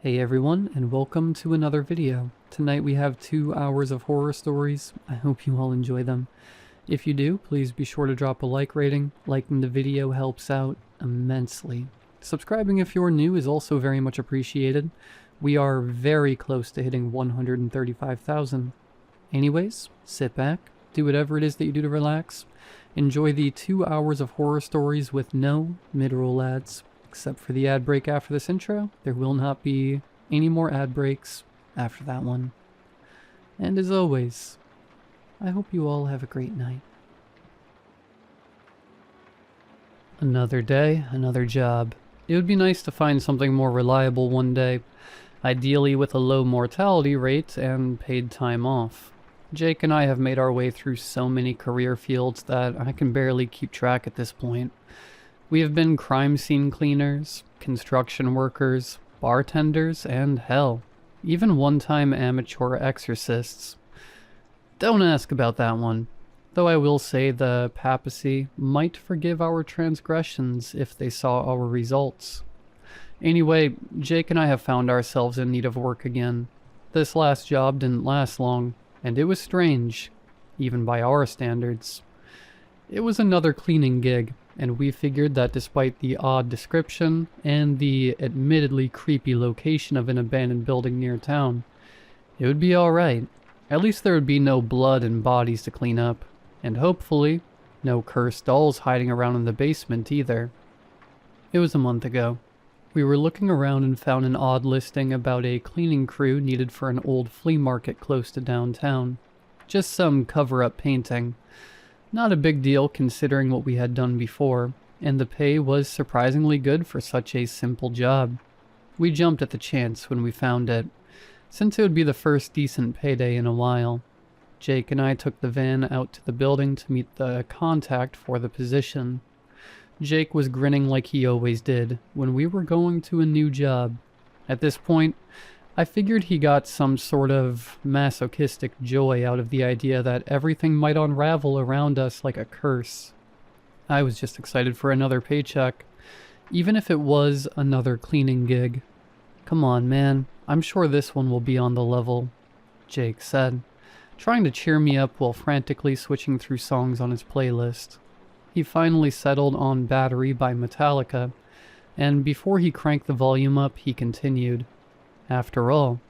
Hey everyone, and welcome to another video. Tonight we have 2 hours of horror stories. I hope you all enjoy them. If you do, please be sure to drop a like rating. Liking the video helps out immensely. Subscribing if you're new is also very much appreciated. We are very close to hitting 135,000. Anyways, sit back, do whatever it is that you do to relax. Enjoy the 2 hours of horror stories with no mid-roll ads. Except for the ad break after this intro, there will not be any more ad breaks after that one. And as always, I hope you all have a great night. Another day, another job. It would be nice to find something more reliable one day, ideally with a low mortality rate and paid time off. Jake and I have made our way through so many career fields that I can barely keep track at this point. We have been crime scene cleaners, construction workers, bartenders, and hell, even one-time amateur exorcists. Don't ask about that one, though I will say the papacy might forgive our transgressions if they saw our results. Anyway, Jake and I have found ourselves in need of work again. This last job didn't last long, and it was strange, even by our standards. It was another cleaning gig, and we figured that despite the odd description and the admittedly creepy location of an abandoned building near town, it would be alright. At least there would be no blood and bodies to clean up, and hopefully, no cursed dolls hiding around in the basement either. It was a month ago. We were looking around and found an odd listing about a cleaning crew needed for an old flea market close to downtown. Just some cover-up painting. Not a big deal considering what we had done before, and the pay was surprisingly good for such a simple job. We jumped at the chance when we found it, since it would be the first decent payday in a while. Jake and I took the van out to the building to meet the contact for the position. Jake was grinning like he always did when we were going to a new job. At this point, I figured he got some sort of masochistic joy out of the idea that everything might unravel around us like a curse. I was just excited for another paycheck, even if it was another cleaning gig. "Come on, man, I'm sure this one will be on the level," Jake said, trying to cheer me up while frantically switching through songs on his playlist. He finally settled on Battery by Metallica, and before he cranked the volume up, he continued. "After all,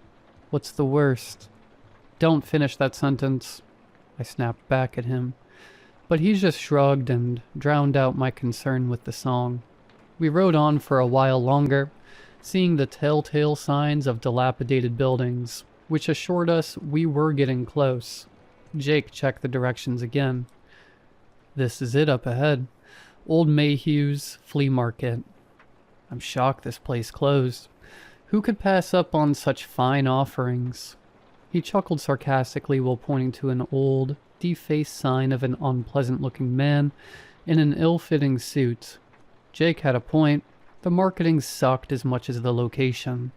what's the worst?" "Don't finish that sentence," I snapped back at him, but he just shrugged and drowned out my concern with the song. We rode on for a while longer, seeing the telltale signs of dilapidated buildings, which assured us we were getting close. Jake checked the directions again. "This is it up ahead. Old Mayhew's Flea Market." "I'm shocked this place closed. Who could pass up on such fine offerings?" He chuckled sarcastically while pointing to an old, defaced sign of an unpleasant-looking man in an ill-fitting suit. Jake had a point. The marketing sucked as much as the location.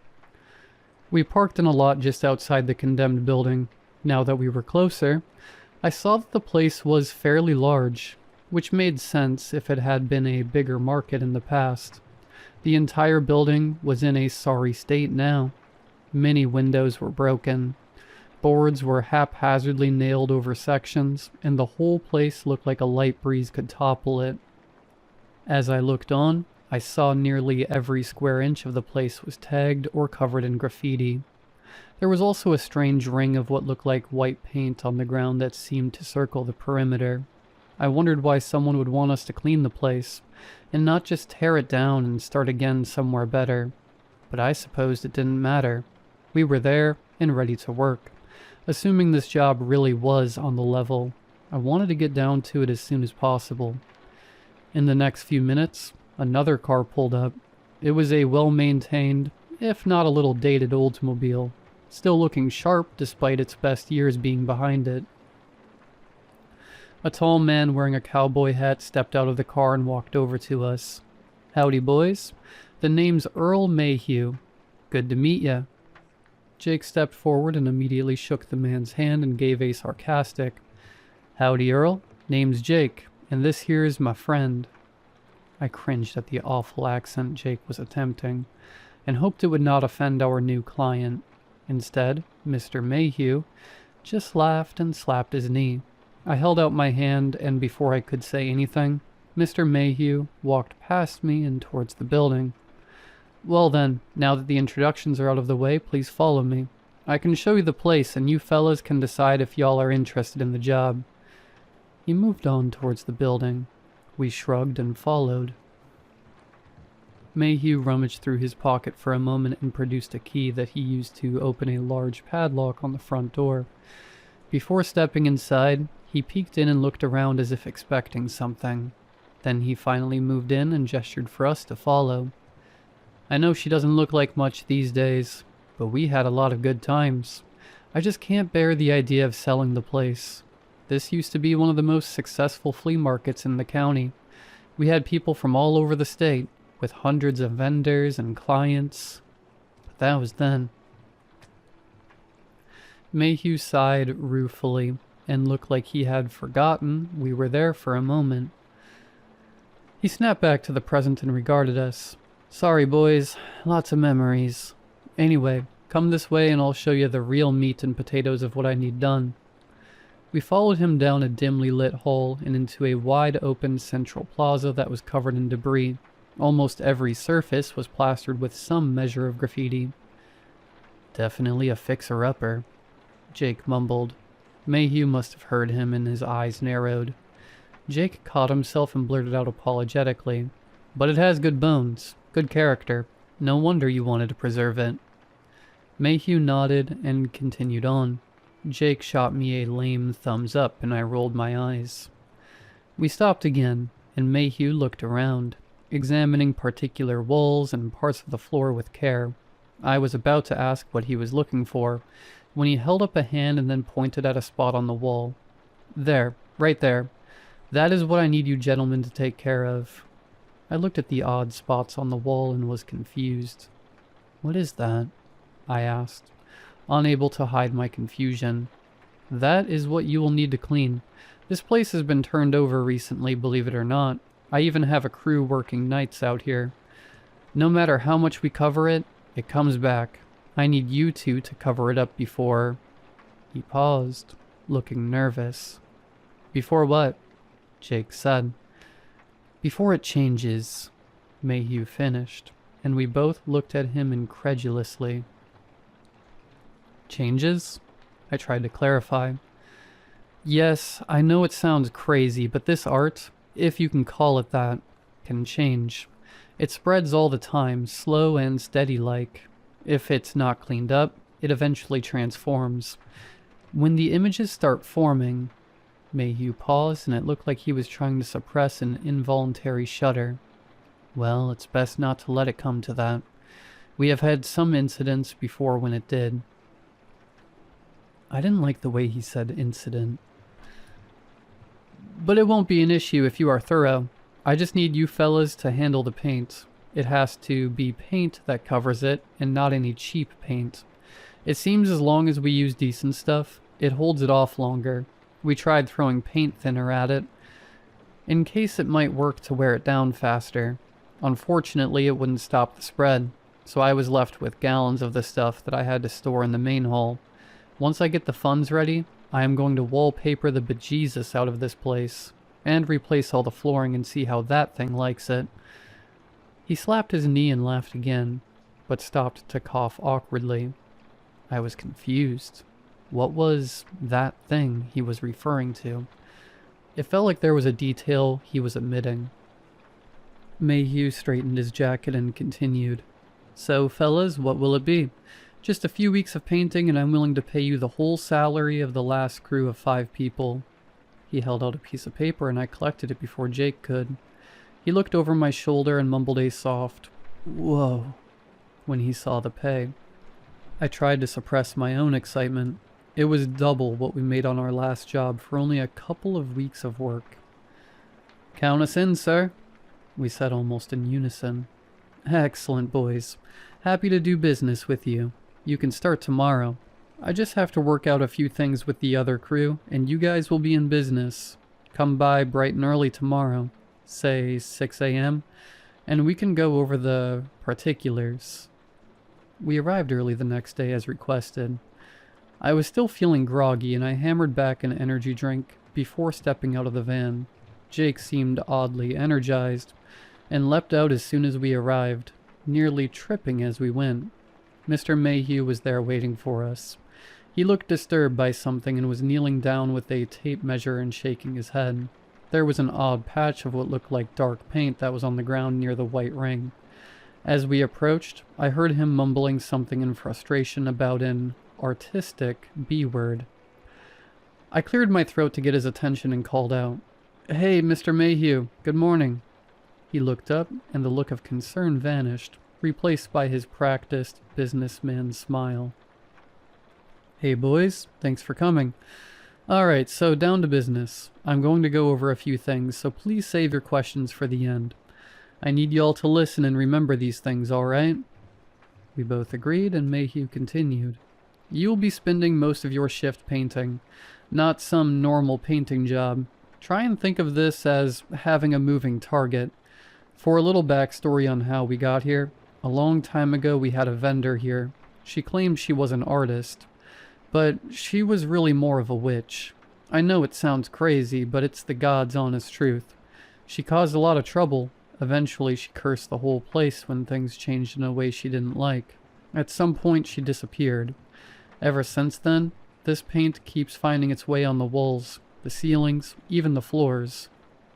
We parked in a lot just outside the condemned building. Now that we were closer, I saw that the place was fairly large, which made sense if it had been a bigger market in the past. The entire building was in a sorry state now. Many windows were broken. Boards were haphazardly nailed over sections, and the whole place looked like a light breeze could topple it. As I looked on, I saw nearly every square inch of the place was tagged or covered in graffiti. There was also a strange ring of what looked like white paint on the ground that seemed to circle the perimeter. I wondered why someone would want us to clean the place, and not just tear it down and start again somewhere better. But I supposed it didn't matter. We were there and ready to work. Assuming this job really was on the level, I wanted to get down to it as soon as possible. In the next few minutes, another car pulled up. It was a well-maintained, if not a little dated Oldsmobile, still looking sharp despite its best years being behind it. A tall man wearing a cowboy hat stepped out of the car and walked over to us. "Howdy, boys. The name's Earl Mayhew. Good to meet ya." Jake stepped forward and immediately shook the man's hand and gave a sarcastic, "Howdy, Earl. Name's Jake, and this here's my friend." I cringed at the awful accent Jake was attempting. and hoped it would not offend our new client. Instead, Mr. Mayhew just laughed and slapped his knee. I held out my hand, and before I could say anything, Mr. Mayhew walked past me and towards the building. Well then, now that the introductions are out of the way, please follow me. I can show you the place, and you fellas can decide if y'all are interested in the job. He moved on towards the building. We shrugged and followed. Mayhew rummaged through his pocket for a moment and produced a key that he used to open a large padlock on the front door. Before stepping inside, he peeked in and looked around as if expecting something. Then he finally moved in and gestured for us to follow. I know she doesn't look like much these days, but we had a lot of good times. I just can't bear the idea of selling the place. This used to be one of the most successful flea markets in the county. We had people from all over the state, with hundreds of vendors and clients. But that was then. Mayhew sighed ruefully and looked like he had forgotten we were there for a moment. He snapped back to the present and regarded us. Sorry, boys. Lots of memories. Anyway, come this way and I'll show you the real meat and potatoes of what I need done. We followed him down a dimly lit hall and into a wide open central plaza that was covered in debris. Almost every surface was plastered with some measure of graffiti. Definitely a fixer-upper, Jake mumbled. Mayhew must have heard him and his eyes narrowed. Jake caught himself and blurted out apologetically, "But it has good bones, good character. No wonder you wanted to preserve it." Mayhew nodded and continued on. Jake shot me a lame thumbs up and I rolled my eyes. We stopped again, and Mayhew looked around, examining particular walls and parts of the floor with care. I was about to ask what he was looking for, when he held up a hand and then pointed at a spot on the wall. "There, right there. That is what I need you gentlemen to take care of." I looked at the odd spots on the wall and was confused. "What is that?" I asked, unable to hide my confusion. "That is what you will need to clean. This place has been turned over recently, believe it or not. I even have a crew working nights out here. No matter how much we cover it, it comes back. I need you two to cover it up before..." He paused, looking nervous. "Before what?" Jake said. "Before it changes," Mayhew finished, and we both looked at him incredulously. "Changes?" I tried to clarify. "Yes, I know it sounds crazy, but this art, if you can call it that, can change. It spreads all the time, slow and steady-like. If it's not cleaned up, it eventually transforms. When the images start forming..." Mayhew paused, and it looked like he was trying to suppress an involuntary shudder. "Well, it's best not to let it come to that. We have had some incidents before when it did." I didn't like the way he said incident. "But it won't be an issue if you are thorough. I just need you fellas to handle the paint. It has to be paint that covers it, and not any cheap paint. It seems as long as we use decent stuff, it holds it off longer. We tried throwing paint thinner at it, in case it might work to wear it down faster. Unfortunately, it wouldn't stop the spread, so I was left with gallons of the stuff that I had to store in the main hall. Once I get the funds ready, I am going to wallpaper the bejesus out of this place, and replace all the flooring and see how that thing likes it." He slapped his knee and laughed again, but stopped to cough awkwardly. I was confused. What was that thing he was referring to? It felt like there was a detail he was omitting. Mayhew straightened his jacket and continued. "So, fellas, what will it be? Just a few weeks of painting and I'm willing to pay you the whole salary of the last crew of 5 people. He held out a piece of paper and I collected it before Jake could. He looked over my shoulder and mumbled a soft, "Whoa," when he saw the pay. I tried to suppress my own excitement. It was double what we made on our last job for only a couple of weeks of work. "Count us in, sir," we said almost in unison. "Excellent, boys. Happy to do business with you. You can start tomorrow. I just have to work out a few things with the other crew, and you guys will be in business. Come by bright and early tomorrow, say 6 a.m., and we can go over the particulars." We arrived early the next day as requested. I was still feeling groggy and I hammered back an energy drink before stepping out of the van. Jake seemed oddly energized and leapt out as soon as we arrived, nearly tripping as we went. Mr. Mayhew was there waiting for us. He looked disturbed by something and was kneeling down with a tape measure and shaking his head. There was an odd patch of what looked like dark paint that was on the ground near the white ring. As we approached, I heard him mumbling something in frustration about an artistic B word. I cleared my throat to get his attention and called out, "Hey, Mr. Mayhew, good morning." He looked up, and the look of concern vanished, replaced by his practiced businessman smile. "Hey boys, thanks for coming. Alright, so down to business. I'm going to go over a few things, so please save your questions for the end. I need y'all to listen and remember these things, alright?" We both agreed, and Mayhew continued. "You'll be spending most of your shift painting, not some normal painting job. Try and think of this as having a moving target. For a little backstory on how we got here, a long time ago we had a vendor here. She claimed she was an artist, but she was really more of a witch. I know it sounds crazy, but it's the God's honest truth. She caused a lot of trouble. Eventually she cursed the whole place when things changed in a way she didn't like. At some point she disappeared. Ever since then, this paint keeps finding its way on the walls, the ceilings, even the floors."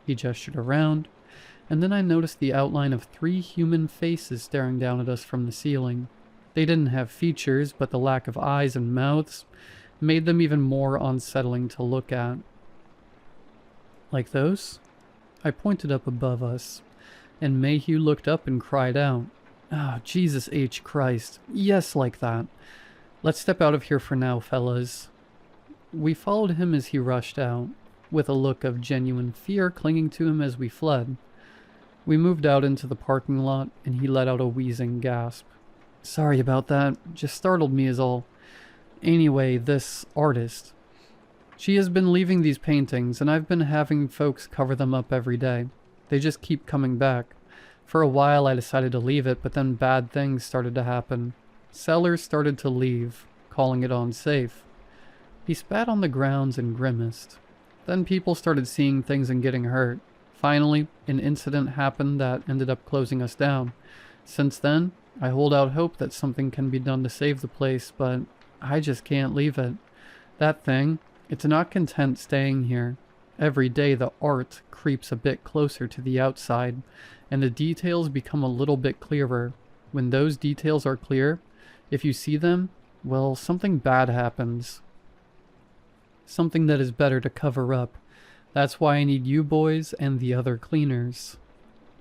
He gestured around, and then I noticed the outline of 3 human faces staring down at us from the ceiling. They didn't have features, but the lack of eyes and mouths made them even more unsettling to look at. "Like those?" I pointed up above us, and Mayhew looked up and cried out, "Ah, Jesus H. Christ. Yes, like that. Let's step out of here for now, fellas." We followed him as he rushed out, with a look of genuine fear clinging to him as we fled. We moved out into the parking lot, and he let out a wheezing gasp. "Sorry about that. Just startled me is all. Anyway, this artist. She has been leaving these paintings, and I've been having folks cover them up every day. They just keep coming back. For a while I decided to leave it, but then bad things started to happen. Sellers started to leave, calling it unsafe." He spat on the grounds and grimaced. "Then people started seeing things and getting hurt. Finally, an incident happened that ended up closing us down. Since then, I hold out hope that something can be done to save the place, but I just can't leave it. That thing, it's not content staying here. Every day the art creeps a bit closer to the outside, and the details become a little bit clearer. When those details are clear, if you see them, well, something bad happens. Something that is better to cover up. That's why I need you boys and the other cleaners."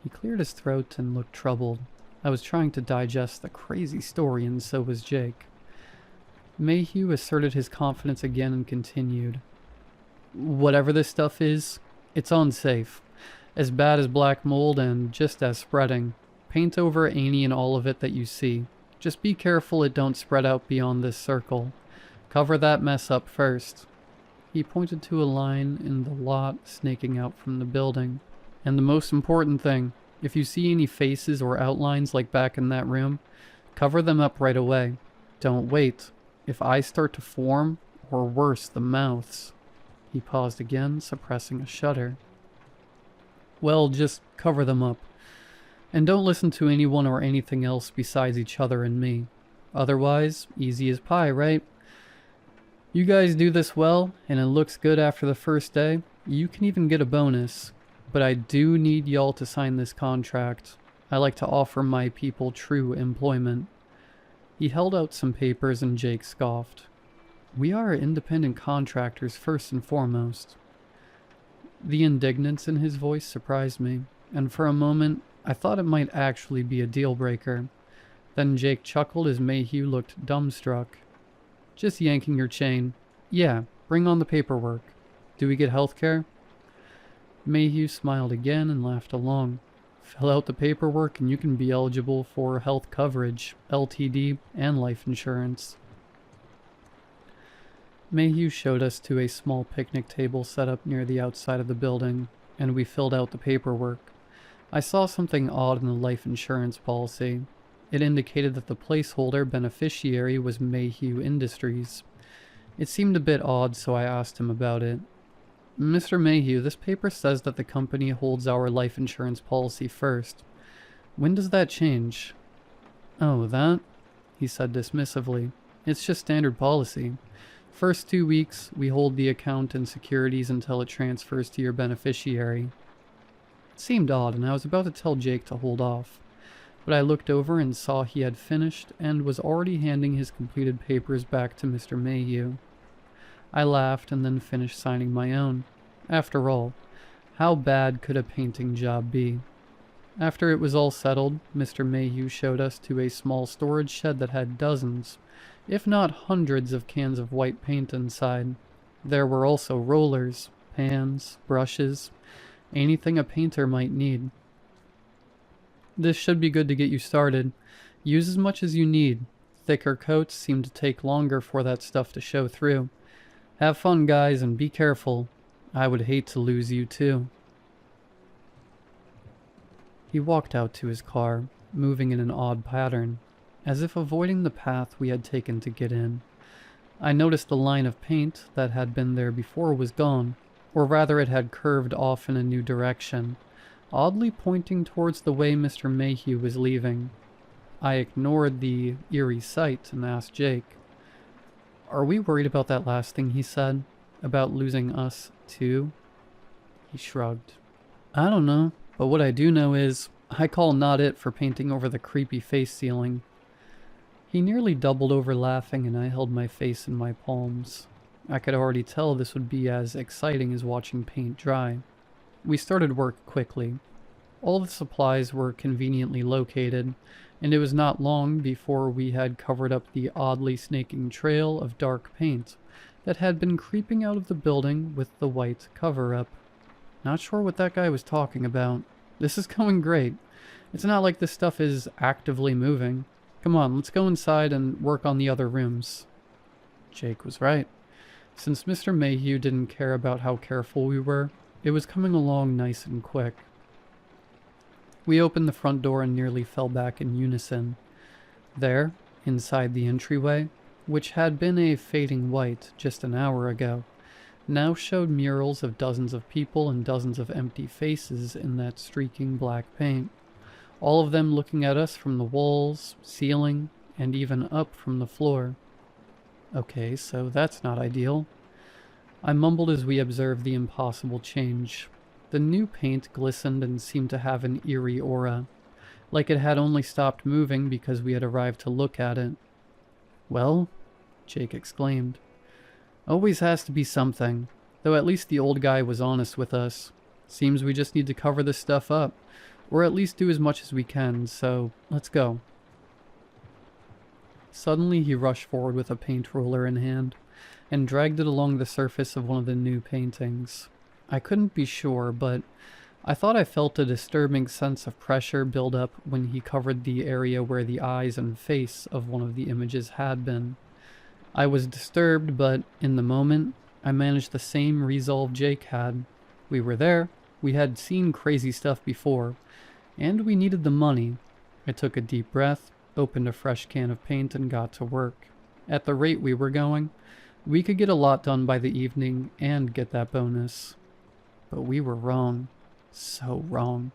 He cleared his throat and looked troubled. I was trying to digest the crazy story, and so was Jake. Mayhew asserted his confidence again and continued. "Whatever this stuff is, it's unsafe. As bad as black mold and just as spreading. Paint over any and all of it that you see. Just be careful it don't spread out beyond this circle. Cover that mess up first." He pointed to a line in the lot snaking out from the building. "And the most important thing, if you see any faces or outlines like back in that room, cover them up right away. Don't wait. If eyes start to form, or worse, the mouths." He paused again, suppressing a shudder. "Well, just cover them up. And don't listen to anyone or anything else besides each other and me. Otherwise, easy as pie, right? You guys do this well, and it looks good after the first day. You can even get a bonus. But I do need y'all to sign this contract. I like to offer my people true employment." He held out some papers and Jake scoffed. "We are independent contractors first and foremost." The indignance in his voice surprised me, and for a moment I thought it might actually be a deal breaker. Then Jake chuckled as Mayhew looked dumbstruck. "Just yanking your chain. Yeah, bring on the paperwork. Do we get health care?" Mayhew smiled again and laughed along. "Fill out the paperwork and you can be eligible for health coverage, LTD, and life insurance." Mayhew showed us to a small picnic table set up near the outside of the building, and we filled out the paperwork. I saw something odd in the life insurance policy. It indicated that the placeholder beneficiary was Mayhew Industries. It seemed a bit odd, so I asked him about it. Mr. Mayhew, this paper says that the company holds our life insurance policy first. When does that change? Oh, that? He said dismissively. It's just standard policy. First 2 weeks, we hold the account and securities until it transfers to your beneficiary. It seemed odd, and I was about to tell Jake to hold off. But I looked over and saw he had finished and was already handing his completed papers back to Mr. Mayhew. I laughed and then finished signing my own. After all, how bad could a painting job be? After it was all settled, Mr. Mayhew showed us to a small storage shed that had dozens, if not hundreds of cans of white paint inside. There were also rollers, pans, brushes, anything a painter might need. This should be good to get you started. Use as much as you need. Thicker coats seem to take longer for that stuff to show through. Have fun, guys, and be careful. I would hate to lose you, too. He walked out to his car, moving in an odd pattern, as if avoiding the path we had taken to get in. I noticed the line of paint that had been there before was gone, or rather it had curved off in a new direction, oddly pointing towards the way Mr. Mayhew was leaving. I ignored the eerie sight and asked Jake, "Are we worried about that last thing he said? About losing us, too?" He shrugged. "I don't know, but what I do know is, I call not it for painting over the creepy face ceiling." He nearly doubled over laughing, and I held my face in my palms. I could already tell this would be as exciting as watching paint dry. We started work quickly. All the supplies were conveniently located, and it was not long before we had covered up the oddly snaking trail of dark paint that had been creeping out of the building with the white cover-up. Not sure what that guy was talking about. This is going great. It's not like this stuff is actively moving. Come on, let's go inside and work on the other rooms. Jake was right. Since Mr. Mayhew didn't care about how careful we were, it was coming along nice and quick. We opened the front door and nearly fell back in unison. There, inside the entryway, which had been a fading white just an hour ago, now showed murals of dozens of people and dozens of empty faces in that streaking black paint, all of them looking at us from the walls, ceiling, and even up from the floor. Okay, so that's not ideal. I mumbled as we observed the impossible change. The new paint glistened and seemed to have an eerie aura, like it had only stopped moving because we had arrived to look at it. "Well," Jake exclaimed. "Always has to be something, though at least the old guy was honest with us. Seems we just need to cover this stuff up, or at least do as much as we can, so let's go." Suddenly he rushed forward with a paint roller in hand, and dragged it along the surface of one of the new paintings. I couldn't be sure, but I thought I felt a disturbing sense of pressure build up when he covered the area where the eyes and face of one of the images had been. I was disturbed, but in the moment, I managed the same resolve Jake had. We were there, we had seen crazy stuff before, and we needed the money. I took a deep breath, opened a fresh can of paint, and got to work. At the rate we were going, we could get a lot done by the evening and get that bonus. But we were wrong. So wrong.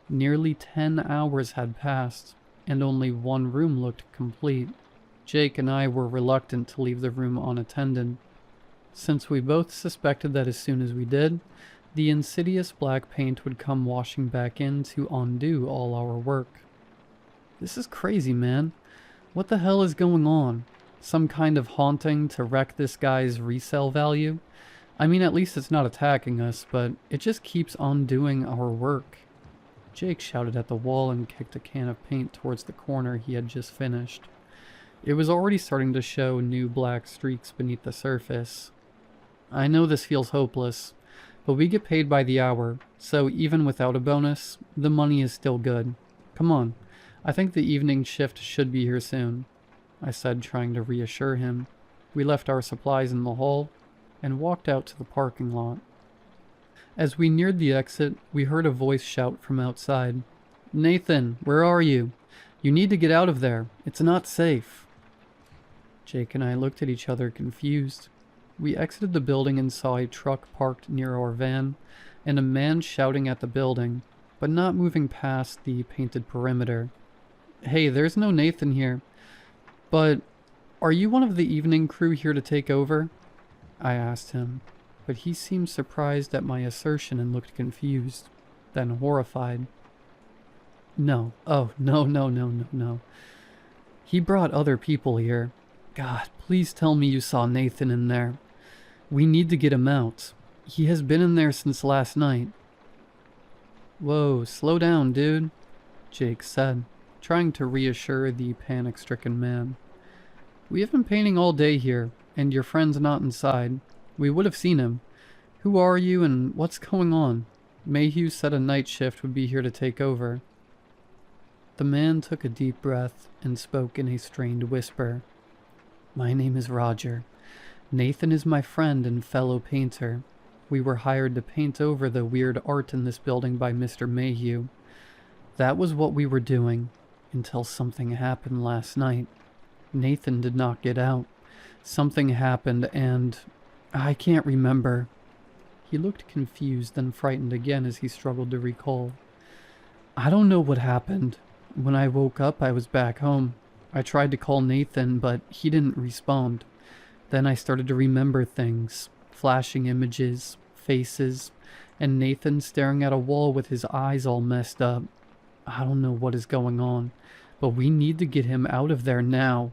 Nearly 10 hours had passed, and only one room looked complete. Jake and I were reluctant to leave the room unattended, since we both suspected that as soon as we did, the insidious black paint would come washing back in to undo all our work. This is crazy, man. What the hell is going on? Some kind of haunting to wreck this guy's resale value? I mean, at least it's not attacking us, but it just keeps undoing our work. Jake shouted at the wall and kicked a can of paint towards the corner he had just finished. It was already starting to show new black streaks beneath the surface. I know this feels hopeless, but we get paid by the hour, so even without a bonus, the money is still good. Come on, I think the evening shift should be here soon, I said, trying to reassure him. We left our supplies in the hall and walked out to the parking lot. As we neared the exit, we heard a voice shout from outside. "Nathan, where are you? You need to get out of there. It's not safe. Jake and I looked at each other confused. We exited the building and saw a truck parked near our van and a man shouting at the building, but not moving past the painted perimeter. Hey, there's no Nathan here, but are you one of the evening crew here to take over? I asked him, but he seemed surprised at my assertion and looked confused, then horrified. No. Oh, no. He brought other people here. God, please tell me you saw Nathan in there. We need to get him out. He has been in there since last night. Whoa, slow down, dude, Jake said, trying to reassure the panic-stricken man. We have been painting all day here, and your friend's not inside. We would have seen him. Who are you and what's going on? Mayhew said a night shift would be here to take over. The man took a deep breath and spoke in a strained whisper. My name is Roger. Nathan is my friend and fellow painter. We were hired to paint over the weird art in this building by Mr. Mayhew. That was what we were doing, until something happened last night. Nathan did not get out. Something happened and I can't remember. He looked confused and frightened again as he struggled to recall. I don't know what happened. When I woke up, I was back home. I tried to call Nathan, but he didn't respond. Then I started to remember things, flashing images, faces, and Nathan staring at a wall with his eyes all messed up. I don't know what is going on, but we need to get him out of there now.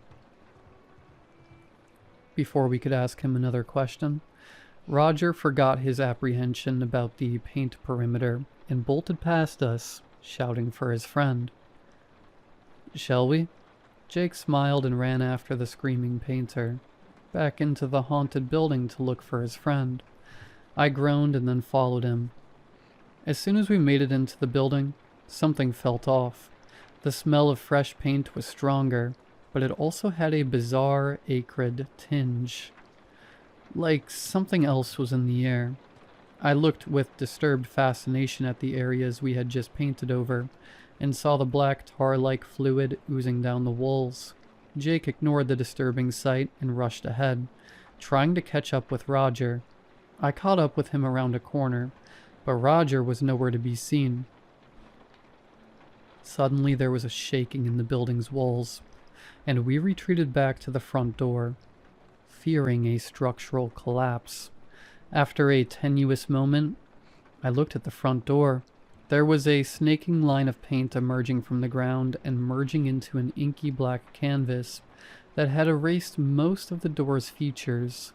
Before we could ask him another question, Roger forgot his apprehension about the paint perimeter and bolted past us, shouting for his friend. Shall we? Jake smiled and ran after the screaming painter, back into the haunted building to look for his friend. I groaned and then followed him. As soon as we made it into the building, something felt off. The smell of fresh paint was stronger, but it also had a bizarre, acrid tinge. Like something else was in the air. I looked with disturbed fascination at the areas we had just painted over, and saw the black tar-like fluid oozing down the walls. Jake ignored the disturbing sight and rushed ahead, trying to catch up with Roger. I caught up with him around a corner, but Roger was nowhere to be seen. Suddenly there was a shaking in the building's walls, and we retreated back to the front door, fearing a structural collapse. After a tenuous moment, I looked at the front door. There was a snaking line of paint emerging from the ground and merging into an inky black canvas that had erased most of the door's features.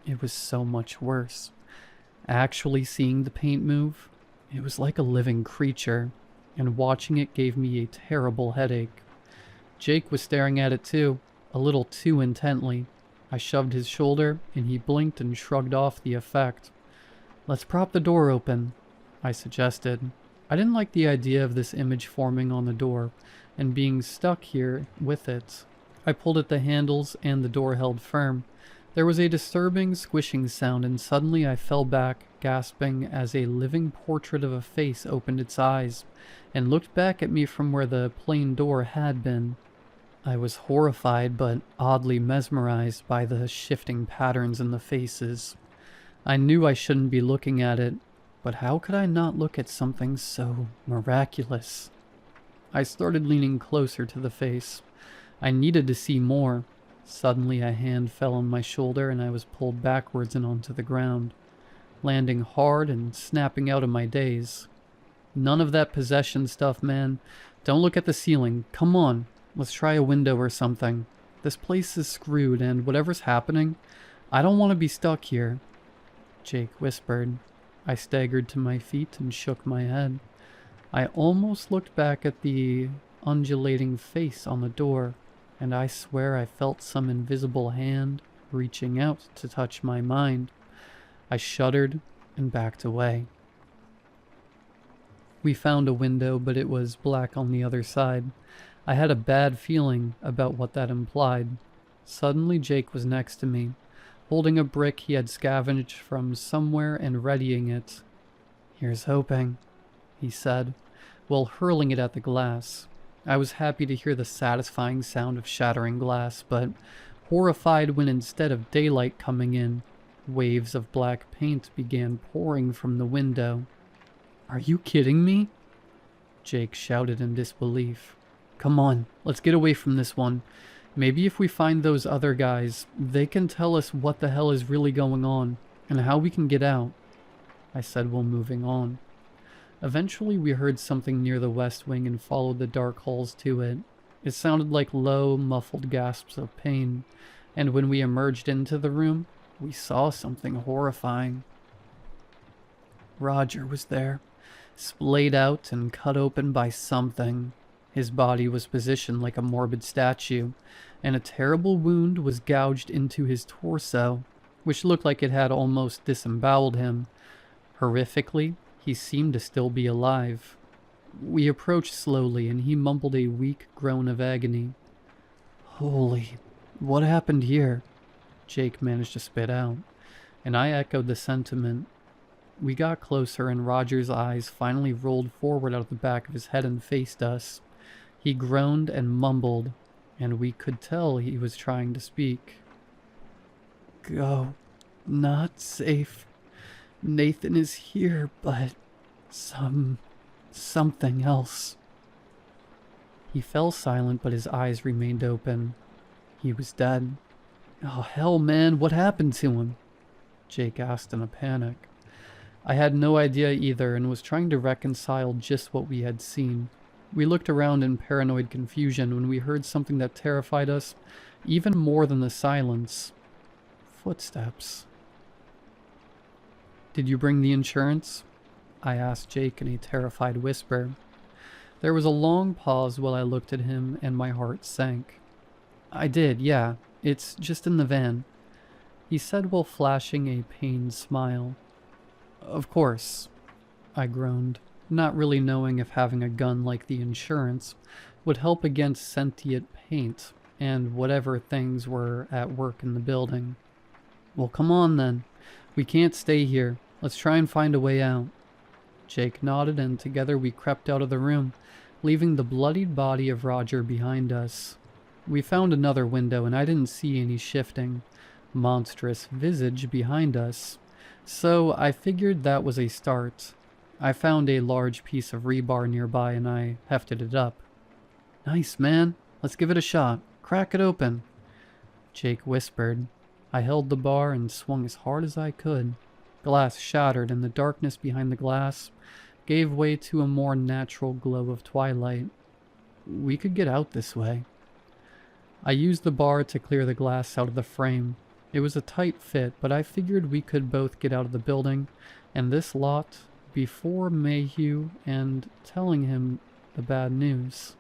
It was so much worse. Actually seeing the paint move, it was like a living creature, and watching it gave me a terrible headache. Jake was staring at it too, a little too intently. I shoved his shoulder, and he blinked and shrugged off the effect. Let's prop the door open, I suggested. I didn't like the idea of this image forming on the door and being stuck here with it. I pulled at the handles and the door held firm. There was a disturbing squishing sound and suddenly I fell back, gasping as a living portrait of a face opened its eyes and looked back at me from where the plain door had been. I was horrified but oddly mesmerized by the shifting patterns in the faces. I knew I shouldn't be looking at it, but how could I not look at something so miraculous? I started leaning closer to the face. I needed to see more. Suddenly a hand fell on my shoulder and I was pulled backwards and onto the ground, landing hard and snapping out of my daze. None of that possession stuff, man. Don't look at the ceiling. Come on, let's try a window or something. This place is screwed and whatever's happening, I don't want to be stuck here. Jake whispered. I staggered to my feet and shook my head. I almost looked back at the undulating face on the door, and I swear I felt some invisible hand reaching out to touch my mind. I shuddered and backed away. We found a window, but it was black on the other side. I had a bad feeling about what that implied. Suddenly Jake was next to me, holding a brick he had scavenged from somewhere and readying it. Here's hoping, he said, while hurling it at the glass. I was happy to hear the satisfying sound of shattering glass, but horrified when instead of daylight coming in, waves of black paint began pouring from the window. "Are you kidding me?" Jake shouted in disbelief. "Come on, let's get away from this one. Maybe if we find those other guys, they can tell us what the hell is really going on, and how we can get out," I said while moving on. Eventually we heard something near the west wing and followed the dark halls to it. It sounded like low, muffled gasps of pain, and when we emerged into the room, we saw something horrifying. Roger was there, splayed out and cut open by something. His body was positioned like a morbid statue, and a terrible wound was gouged into his torso, which looked like it had almost disemboweled him. Horrifically, he seemed to still be alive. We approached slowly, and he mumbled a weak groan of agony. "Holy, what happened here?" Jake managed to spit out, and I echoed the sentiment. We got closer, and Roger's eyes finally rolled forward out of the back of his head and faced us. He groaned and mumbled, and we could tell he was trying to speak. "Go. Not safe. Nathan is here, but something else." He fell silent, but his eyes remained open. He was dead. "Oh, hell, man, what happened to him?" Jake asked in a panic. I had no idea either and was trying to reconcile just what we had seen. We looked around in paranoid confusion when we heard something that terrified us even more than the silence. Footsteps. "Did you bring the insurance?" I asked Jake in a terrified whisper. There was a long pause while I looked at him and my heart sank. "I did, yeah. It's just in the van," he said while flashing a pained smile. "Of course," I groaned, not really knowing if having a gun like the insurance would help against sentient paint and whatever things were at work in the building. "Well, come on then. We can't stay here. Let's try and find a way out." Jake nodded, and together we crept out of the room, leaving the bloodied body of Roger behind us. We found another window, and I didn't see any shifting, monstrous visage behind us, so I figured that was a start. I found a large piece of rebar nearby, and I hefted it up. "Nice, man. Let's give it a shot. Crack it open," Jake whispered. I held the bar and swung as hard as I could. Glass shattered, and the darkness behind the glass gave way to a more natural glow of twilight. We could get out this way. I used the bar to clear the glass out of the frame. It was a tight fit, but I figured we could both get out of the building and this lot before Mayhew and telling him the bad news.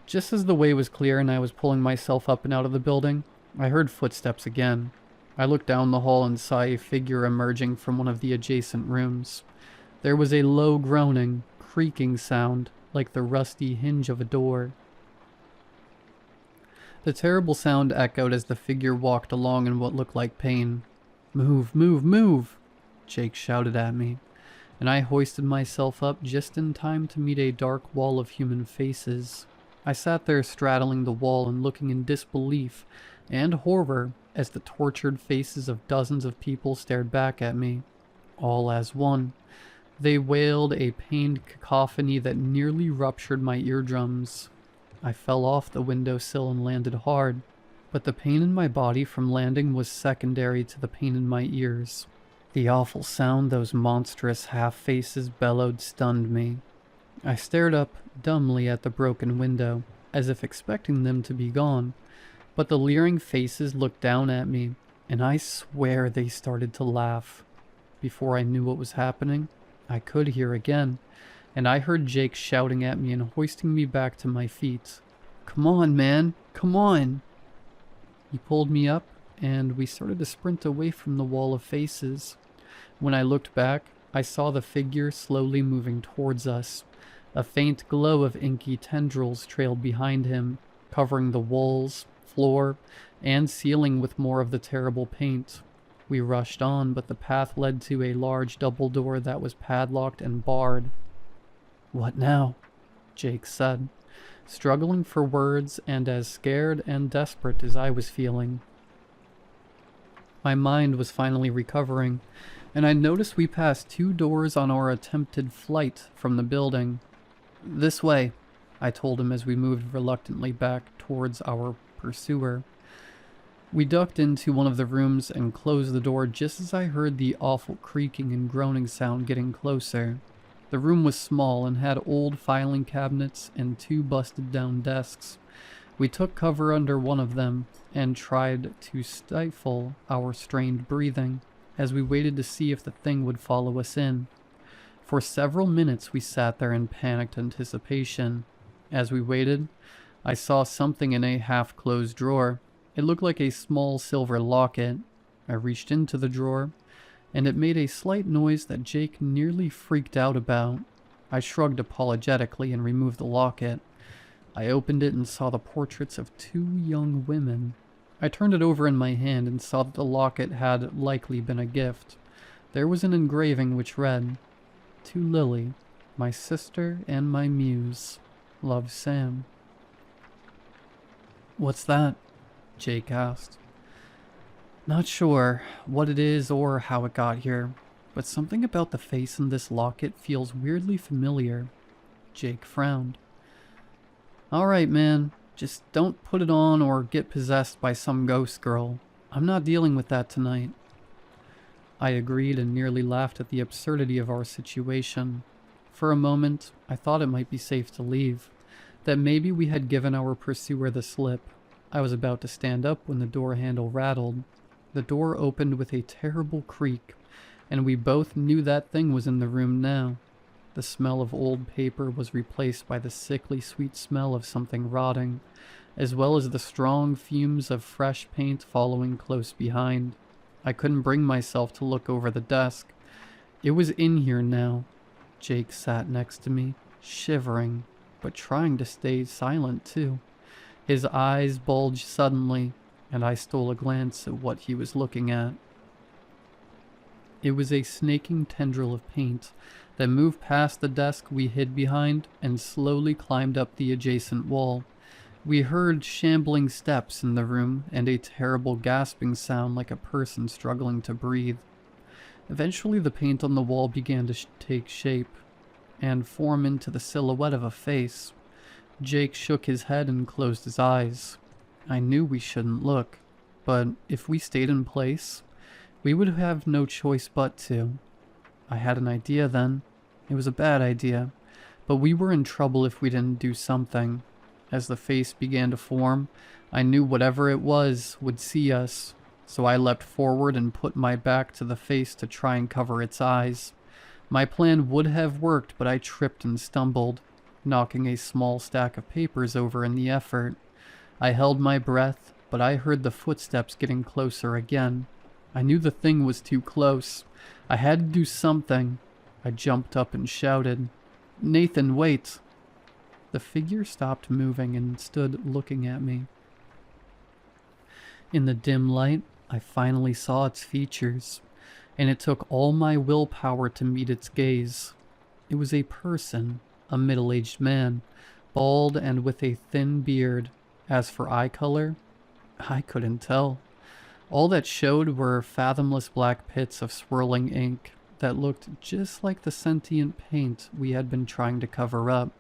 Just as the way was clear and I was pulling myself up and out of the building, I heard footsteps again. I looked down the hall and saw a figure emerging from one of the adjacent rooms. There was a low groaning, creaking sound, like the rusty hinge of a door. The terrible sound echoed as the figure walked along in what looked like pain. "Move, move, move!" Jake shouted at me, and I hoisted myself up just in time to meet a dark wall of human faces. I sat there straddling the wall and looking in disbelief and horror as the tortured faces of dozens of people stared back at me, all as one. They wailed a pained cacophony that nearly ruptured my eardrums. I fell off the windowsill and landed hard, but the pain in my body from landing was secondary to the pain in my ears. The awful sound those monstrous half-faces bellowed stunned me. I stared up dumbly at the broken window, as if expecting them to be gone, but the leering faces looked down at me, and I swear they started to laugh. Before I knew what was happening, I could hear again, and I heard Jake shouting at me and hoisting me back to my feet. "Come on, man, come on!" He pulled me up, and we started to sprint away from the wall of faces. When I looked back, I saw the figure slowly moving towards us. A faint glow of inky tendrils trailed behind him, covering the walls, floor, and ceiling with more of the terrible paint. We rushed on, but the path led to a large double door that was padlocked and barred. "What now?" Jake said. struggling for words and as scared and desperate as I was feeling. My mind was finally recovering, and I noticed we passed 2 doors on our attempted flight from the building. "This way," I told him as we moved reluctantly back towards our pursuer. We ducked into one of the rooms and closed the door just as I heard the awful creaking and groaning sound getting closer. The room was small and had old filing cabinets and 2 busted down desks. We took cover under one of them and tried to stifle our strained breathing as we waited to see if the thing would follow us in. For several minutes we sat there in panicked anticipation. As we waited, I saw something in a half-closed drawer. It looked like a small silver locket. I reached into the drawer, and it made a slight noise that Jake nearly freaked out about. I shrugged apologetically and removed the locket. I opened it and saw the portraits of 2 young women. I turned it over in my hand and saw that the locket had likely been a gift. There was an engraving which read, "To Lily, my sister and my muse. Love, Sam." "What's that?" Jake asked. "Not sure what it is or how it got here, but something about the face in this locket feels weirdly familiar." Jake frowned. "All right, man. Just don't put it on or get possessed by some ghost girl. I'm not dealing with that tonight." I agreed and nearly laughed at the absurdity of our situation. For a moment, I thought it might be safe to leave, that maybe we had given our pursuer the slip. I was about to stand up when the door handle rattled. The door opened with a terrible creak, and we both knew that thing was in the room now. The smell of old paper was replaced by the sickly sweet smell of something rotting, as well as the strong fumes of fresh paint following close behind. I couldn't bring myself to look over the desk. It was in here now. Jake sat next to me, shivering, but trying to stay silent too. His eyes bulged suddenly, and I stole a glance at what he was looking at. It was a snaking tendril of paint that moved past the desk we hid behind and slowly climbed up the adjacent wall. We heard shambling steps in the room and a terrible gasping sound like a person struggling to breathe. Eventually the paint on the wall began to take shape and form into the silhouette of a face. Jake shook his head and closed his eyes. I knew we shouldn't look, but if we stayed in place, we would have no choice but to. I had an idea then. It was a bad idea, but we were in trouble if we didn't do something. As the face began to form, I knew whatever it was would see us, so I leapt forward and put my back to the face to try and cover its eyes. My plan would have worked, but I tripped and stumbled, knocking a small stack of papers over in the effort. I held my breath, but I heard the footsteps getting closer again. I knew the thing was too close. I had to do something. I jumped up and shouted, "Nathan, wait!" The figure stopped moving and stood looking at me. In the dim light, I finally saw its features, and it took all my willpower to meet its gaze. It was a person, a middle-aged man, bald and with a thin beard. As for eye color, I couldn't tell. All that showed were fathomless black pits of swirling ink that looked just like the sentient paint we had been trying to cover up.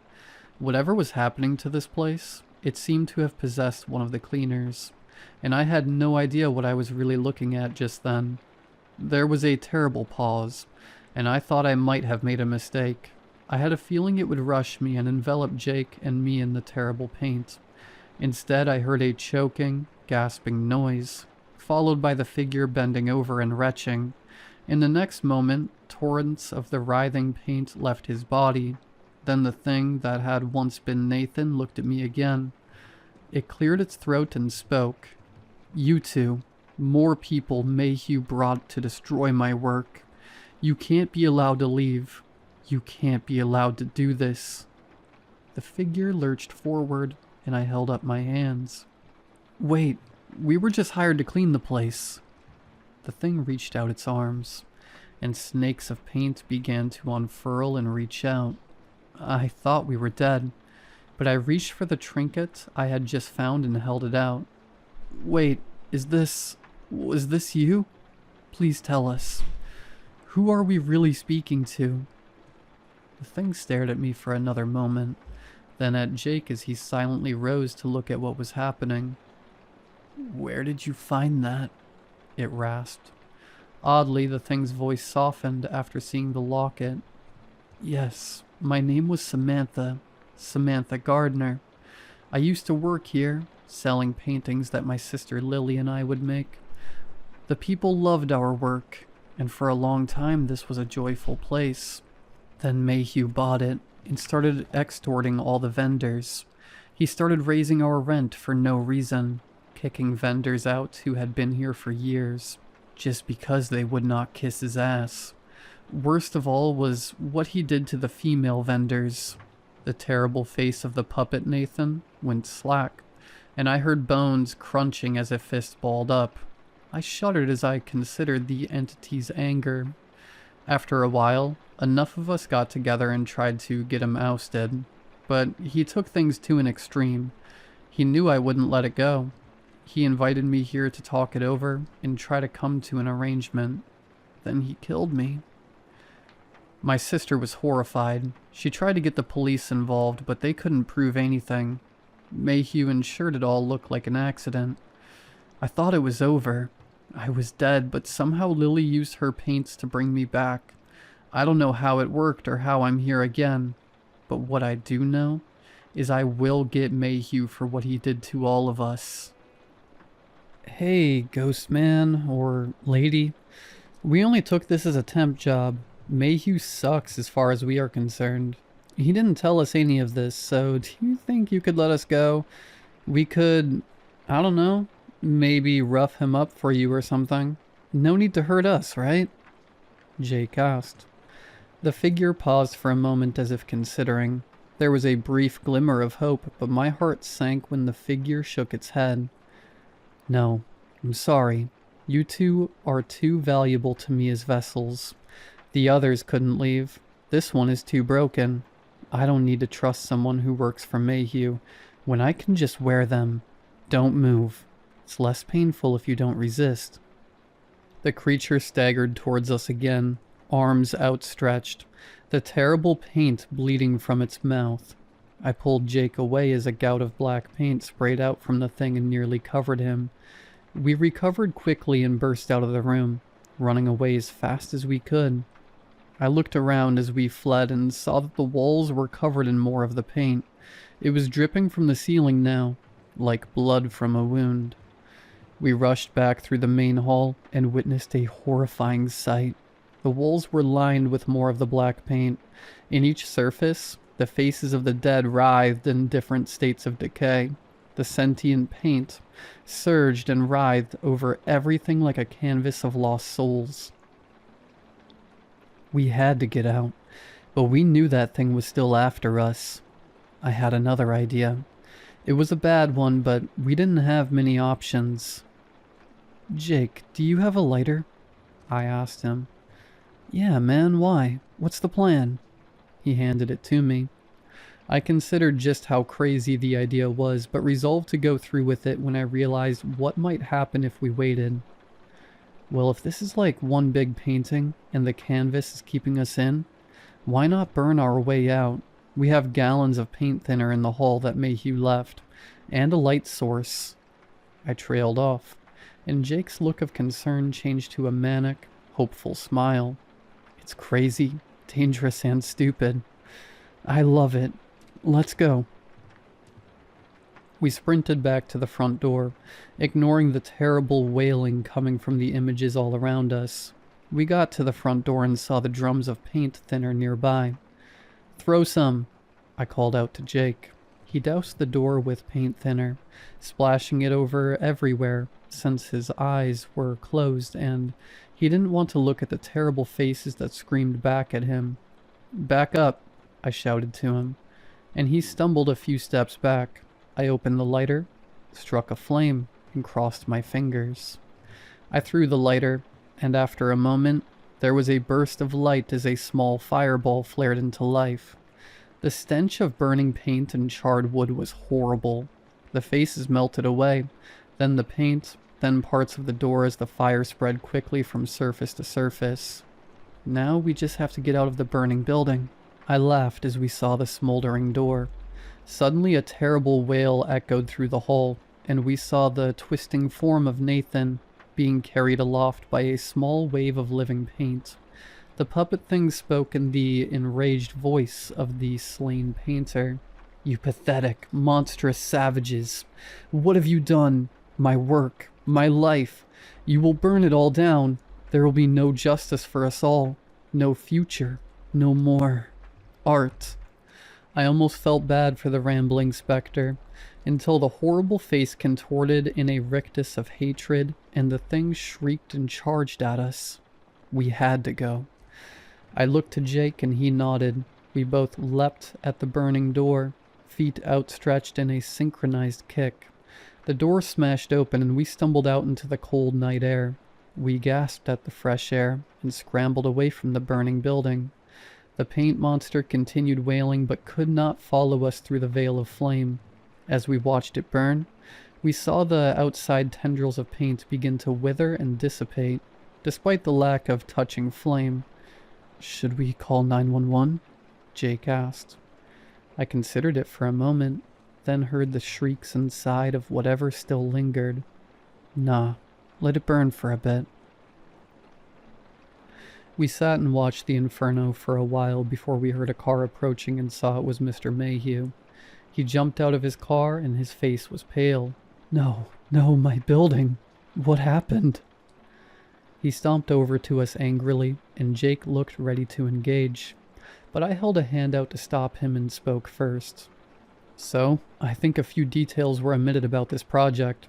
Whatever was happening to this place, it seemed to have possessed one of the cleaners, and I had no idea what I was really looking at just then. There was a terrible pause, and I thought I might have made a mistake. I had a feeling it would rush me and envelop Jake and me in the terrible paint. Instead, I heard a choking, gasping noise, followed by the figure bending over and retching. In the next moment, torrents of the writhing paint left his body. Then the thing that had once been Nathan looked at me again. It cleared its throat and spoke. "You two, more people Mayhew brought to destroy my work. You can't be allowed to leave. You can't be allowed to do this." The figure lurched forward, and I held up my hands. "Wait, we were just hired to clean the place." The thing reached out its arms, and snakes of paint began to unfurl and reach out. I thought we were dead. but I reached for the trinket I had just found and held it out. Wait, was this you? Please tell us. Who are we really speaking to? The thing stared at me for another moment, then at Jake as he silently rose to look at what was happening. Where did you find that? It rasped. Oddly, the thing's voice softened after seeing the locket. Yes, my name was Samantha Gardner. I used to work here, selling paintings that my sister Lily and I would make. The people loved our work, and for a long time this was a joyful place. Then Mayhew bought it and started extorting all the vendors. He started raising our rent for no reason, kicking vendors out who had been here for years, just because they would not kiss his ass. Worst of all was what he did to the female vendors. The terrible face of the puppet Nathan went slack, and I heard bones crunching as a fist balled up. I shuddered as I considered the entity's anger. After a while, enough of us got together and tried to get him ousted, but he took things to an extreme. He knew I wouldn't let it go. He invited me here to talk it over and try to come to an arrangement. Then he killed me. My sister was horrified. She tried to get the police involved, but they couldn't prove anything. Mayhew ensured it all looked like an accident. I thought it was over. I was dead, but somehow Lily used her paints to bring me back. I don't know how it worked or how I'm here again, but what I do know is I will get Mayhew for what he did to all of us. Hey, ghost man or lady. We only took this as a temp job. Mayhew sucks as far as we are concerned. He didn't tell us any of this, so do you think you could let us go? We could, I don't know, maybe rough him up for you or something. No need to hurt us, right? Jake asked. The figure paused for a moment as if considering. There was a brief glimmer of hope, but my heart sank when the figure shook its head. No, I'm sorry. You two are too valuable to me as vessels. The others couldn't leave. This one is too broken. I don't need to trust someone who works for Mayhew when I can just wear them. Don't move. It's less painful if you don't resist. The creature staggered towards us again, arms outstretched, the terrible paint bleeding from its mouth. I pulled Jake away as a gout of black paint sprayed out from the thing and nearly covered him. We recovered quickly and burst out of the room, running away as fast as we could. I looked around as we fled and saw that the walls were covered in more of the paint. It was dripping from the ceiling now, like blood from a wound. We rushed back through the main hall and witnessed a horrifying sight. The walls were lined with more of the black paint. In each surface, the faces of the dead writhed in different states of decay. The sentient paint surged and writhed over everything like a canvas of lost souls. We had to get out, but we knew that thing was still after us. I had another idea. It was a bad one, but we didn't have many options. Jake, do you have a lighter? I asked him. Yeah, man, why? What's the plan? He handed it to me. I considered just how crazy the idea was, but resolved to go through with it when I realized what might happen if we waited. Well, if this is like one big painting, and the canvas is keeping us in, why not burn our way out? We have gallons of paint thinner in the hall that Mayhew left, and a light source. I trailed off, and Jake's look of concern changed to a manic, hopeful smile. It's crazy, dangerous, and stupid. I love it. Let's go. We sprinted back to the front door, ignoring the terrible wailing coming from the images all around us. We got to the front door and saw the drums of paint thinner nearby. Throw some, I called out to Jake. He doused the door with paint thinner, splashing it over everywhere, since his eyes were closed and he didn't want to look at the terrible faces that screamed back at him. Back up, I shouted to him, and he stumbled a few steps back. I opened the lighter, struck a flame, and crossed my fingers. I threw the lighter, and after a moment, there was a burst of light as a small fireball flared into life. The stench of burning paint and charred wood was horrible. The faces melted away, then the paint, then parts of the door as the fire spread quickly from surface to surface. Now we just have to get out of the burning building. I laughed as we saw the smoldering door. Suddenly a terrible wail echoed through the hall, and we saw the twisting form of Nathan being carried aloft by a small wave of living paint. The puppet thing spoke in the enraged voice of the slain painter. "You pathetic, monstrous savages! What have you done? My work, my life. You will burn it all down. There will be no justice for us all. No future. No more art." I almost felt bad for the rambling specter, until the horrible face contorted in a rictus of hatred, and the thing shrieked and charged at us. We had to go. I looked to Jake and he nodded. We both leapt at the burning door, feet outstretched in a synchronized kick. The door smashed open and we stumbled out into the cold night air. We gasped at the fresh air and scrambled away from the burning building. The paint monster continued wailing but could not follow us through the veil of flame. As we watched it burn, we saw the outside tendrils of paint begin to wither and dissipate, despite the lack of touching flame. "Should we call 911? Jake asked. I considered it for a moment, then heard the shrieks inside of whatever still lingered. Nah, let it burn for a bit. We sat and watched the inferno for a while before we heard a car approaching and saw it was Mr. Mayhew. He jumped out of his car and his face was pale. No, my building. What happened? He stomped over to us angrily, and Jake looked ready to engage. But I held a hand out to stop him and spoke first. "So, I think a few details were omitted about this project,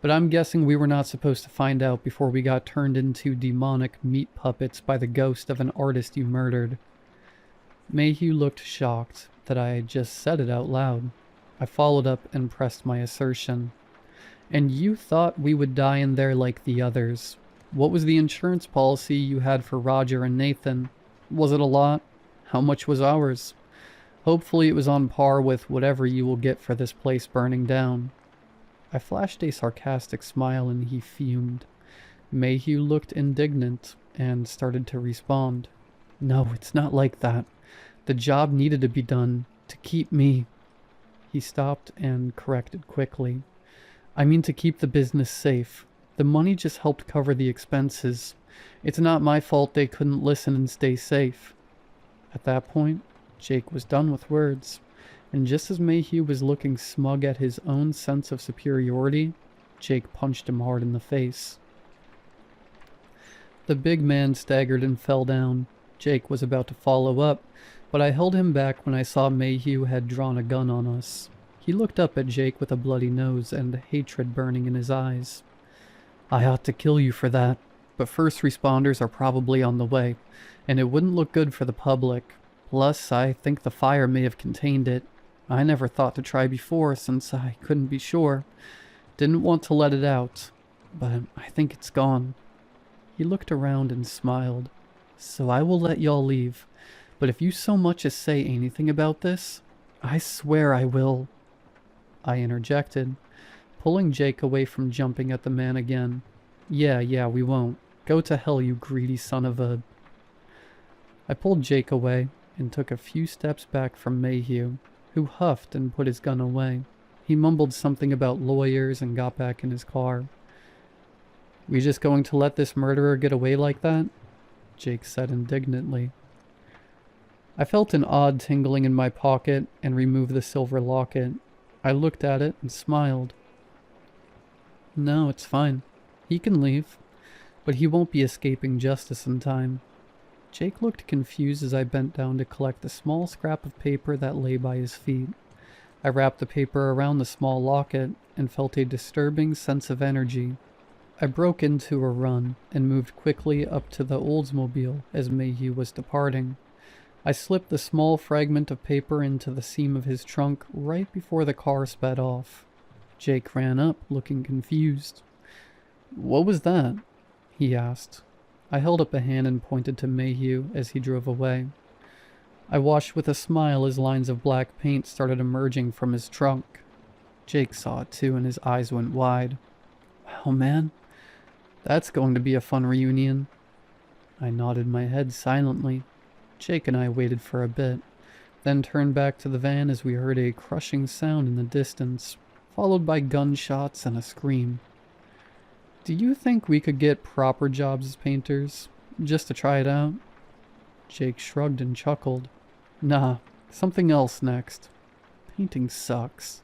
but I'm guessing we were not supposed to find out before we got turned into demonic meat puppets by the ghost of an artist you murdered." Mayhew looked shocked that I had just said it out loud. I followed up and pressed my assertion. "And you thought we would die in there like the others. What was the insurance policy you had for Roger and Nathan? Was it a lot? How much was ours? Hopefully it was on par with whatever you will get for this place burning down." I flashed a sarcastic smile and he fumed. Mayhew looked indignant and started to respond. "No, it's not like that. The job needed to be done to keep me." He stopped and corrected quickly. "I mean to keep the business safe. The money just helped cover the expenses. It's not my fault they couldn't listen and stay safe." At that point, Jake was done with words, and just as Mayhew was looking smug at his own sense of superiority, Jake punched him hard in the face. The big man staggered and fell down. Jake was about to follow up, but I held him back when I saw Mayhew had drawn a gun on us. He looked up at Jake with a bloody nose and hatred burning in his eyes. "I ought to kill you for that, but first responders are probably on the way, and it wouldn't look good for the public. Plus, I think the fire may have contained it. I never thought to try before since I couldn't be sure. Didn't want to let it out, but I think it's gone." He looked around and smiled. "So I will let y'all leave, but if you so much as say anything about this, I swear I will." I interjected, pulling Jake away from jumping at the man again. Yeah, we won't. Go to hell, you greedy son of a..." I pulled Jake away and took a few steps back from Mayhew, who huffed and put his gun away. He mumbled something about lawyers and got back in his car. "We just going to let this murderer get away like that?" Jake said indignantly. I felt an odd tingling in my pocket and removed the silver locket. I looked at it and smiled. "No, it's fine. He can leave, but he won't be escaping justice in time." Jake looked confused as I bent down to collect the small scrap of paper that lay by his feet. I wrapped the paper around the small locket and felt a disturbing sense of energy. I broke into a run and moved quickly up to the Oldsmobile as Mayhew was departing. I slipped the small fragment of paper into the seam of his trunk right before the car sped off. Jake ran up, looking confused. "What was that?" he asked. I held up a hand and pointed to Mayhew as he drove away. I watched with a smile as lines of black paint started emerging from his trunk. Jake saw it too, and his eyes went wide. Wow, man, that's going to be a fun reunion. I nodded my head silently. Jake and I waited for a bit, then turned back to the van as we heard a crushing sound in the distance, followed by gunshots and a scream. Do you think we could get proper jobs as painters, just to try it out? Jake shrugged and chuckled. Nah, something else next. Painting sucks.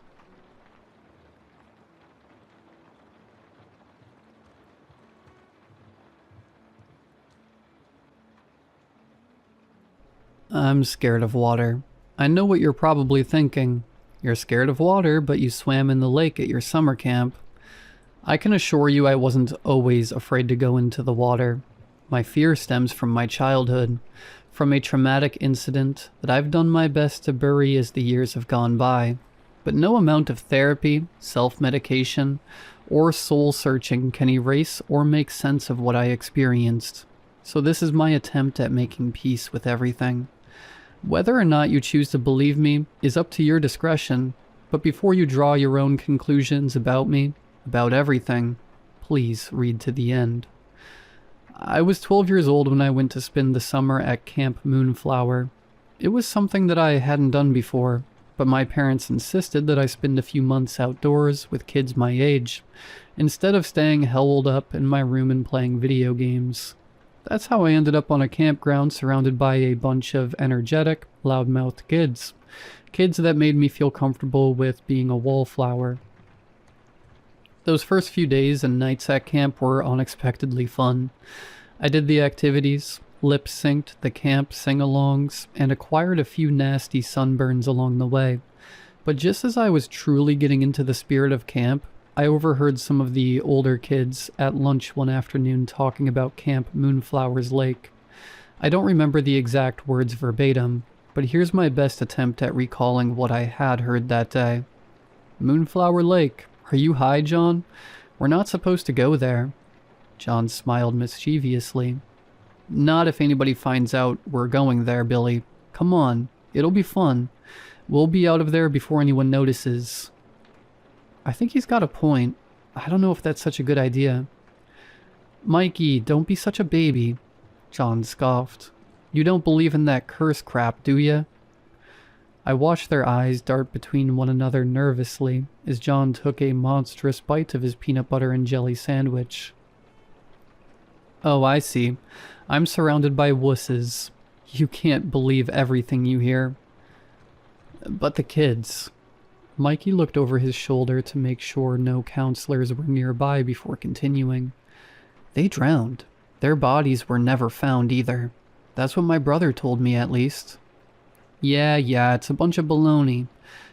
I'm scared of water. I know what you're probably thinking. You're scared of water, but you swam in the lake at your summer camp. I can assure you I wasn't always afraid to go into the water. My fear stems from my childhood, from a traumatic incident that I've done my best to bury as the years have gone by. But no amount of therapy, self-medication, or soul-searching can erase or make sense of what I experienced. So this is my attempt at making peace with everything. Whether or not you choose to believe me is up to your discretion, but before you draw your own conclusions about me, about everything, please read to the end. I was 12 years old when I went to spend the summer at Camp Moonflower. It was something that I hadn't done before, but my parents insisted that I spend a few months outdoors with kids my age, instead of staying holed up in my room and playing video games. That's how I ended up on a campground surrounded by a bunch of energetic, loudmouthed kids. Kids that made me feel comfortable with being a wallflower. Those first few days and nights at camp were unexpectedly fun. I did the activities, lip-synced the camp sing-alongs, and acquired a few nasty sunburns along the way. But just as I was truly getting into the spirit of camp, I overheard some of the older kids at lunch one afternoon talking about Camp Moonflower's Lake. I don't remember the exact words verbatim, but here's my best attempt at recalling what I had heard that day. Moonflower Lake. Are you high, John? We're not supposed to go there. John smiled mischievously. Not if anybody finds out we're going there, Billy. Come on, it'll be fun. We'll be out of there before anyone notices. I think he's got a point. I don't know if that's such a good idea. Mikey, don't be such a baby. John scoffed. You don't believe in that curse crap, do ya? I watched their eyes dart between one another nervously as John took a monstrous bite of his peanut butter and jelly sandwich. Oh, I see. I'm surrounded by wusses. You can't believe everything you hear. But the kids. Mikey looked over his shoulder to make sure no counselors were nearby before continuing. They drowned. Their bodies were never found either. That's what my brother told me, at least. Yeah, it's a bunch of baloney.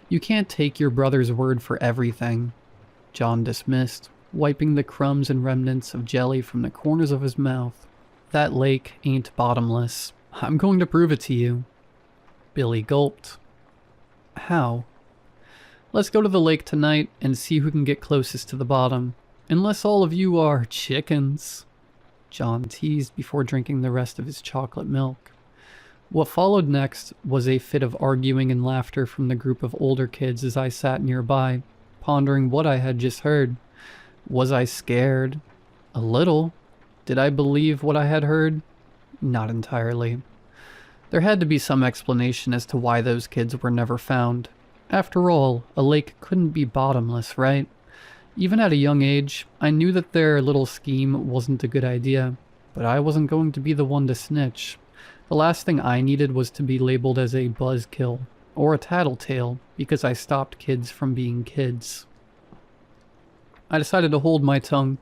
You can't take your brother's word for everything. John dismissed, wiping the crumbs and remnants of jelly from the corners of his mouth. That lake ain't bottomless. I'm going to prove it to you. Billy gulped. How? Let's go to the lake tonight and see who can get closest to the bottom. Unless all of you are chickens. John teased before drinking the rest of his chocolate milk. What followed next was a fit of arguing and laughter from the group of older kids as I sat nearby, pondering what I had just heard. Was I scared? A little. Did I believe what I had heard? Not entirely. There had to be some explanation as to why those kids were never found. After all, a lake couldn't be bottomless, right? Even at a young age, I knew that their little scheme wasn't a good idea, but I wasn't going to be the one to snitch. The last thing I needed was to be labeled as a buzzkill, or a tattletale, because I stopped kids from being kids. I decided to hold my tongue,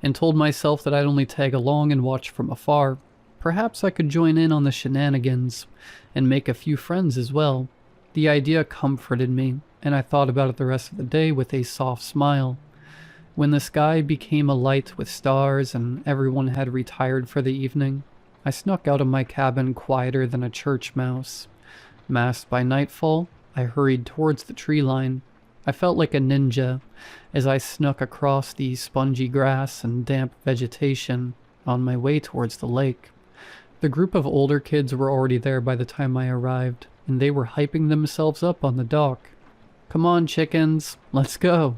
and told myself that I'd only tag along and watch from afar. Perhaps I could join in on the shenanigans, and make a few friends as well. The idea comforted me, and I thought about it the rest of the day with a soft smile. When the sky became alight with stars and everyone had retired for the evening, I snuck out of my cabin quieter than a church mouse. Masked by nightfall, I hurried towards the tree line. I felt like a ninja as I snuck across the spongy grass and damp vegetation on my way towards the lake. The group of older kids were already there by the time I arrived, and they were hyping themselves up on the dock. "Come on, chickens, let's go."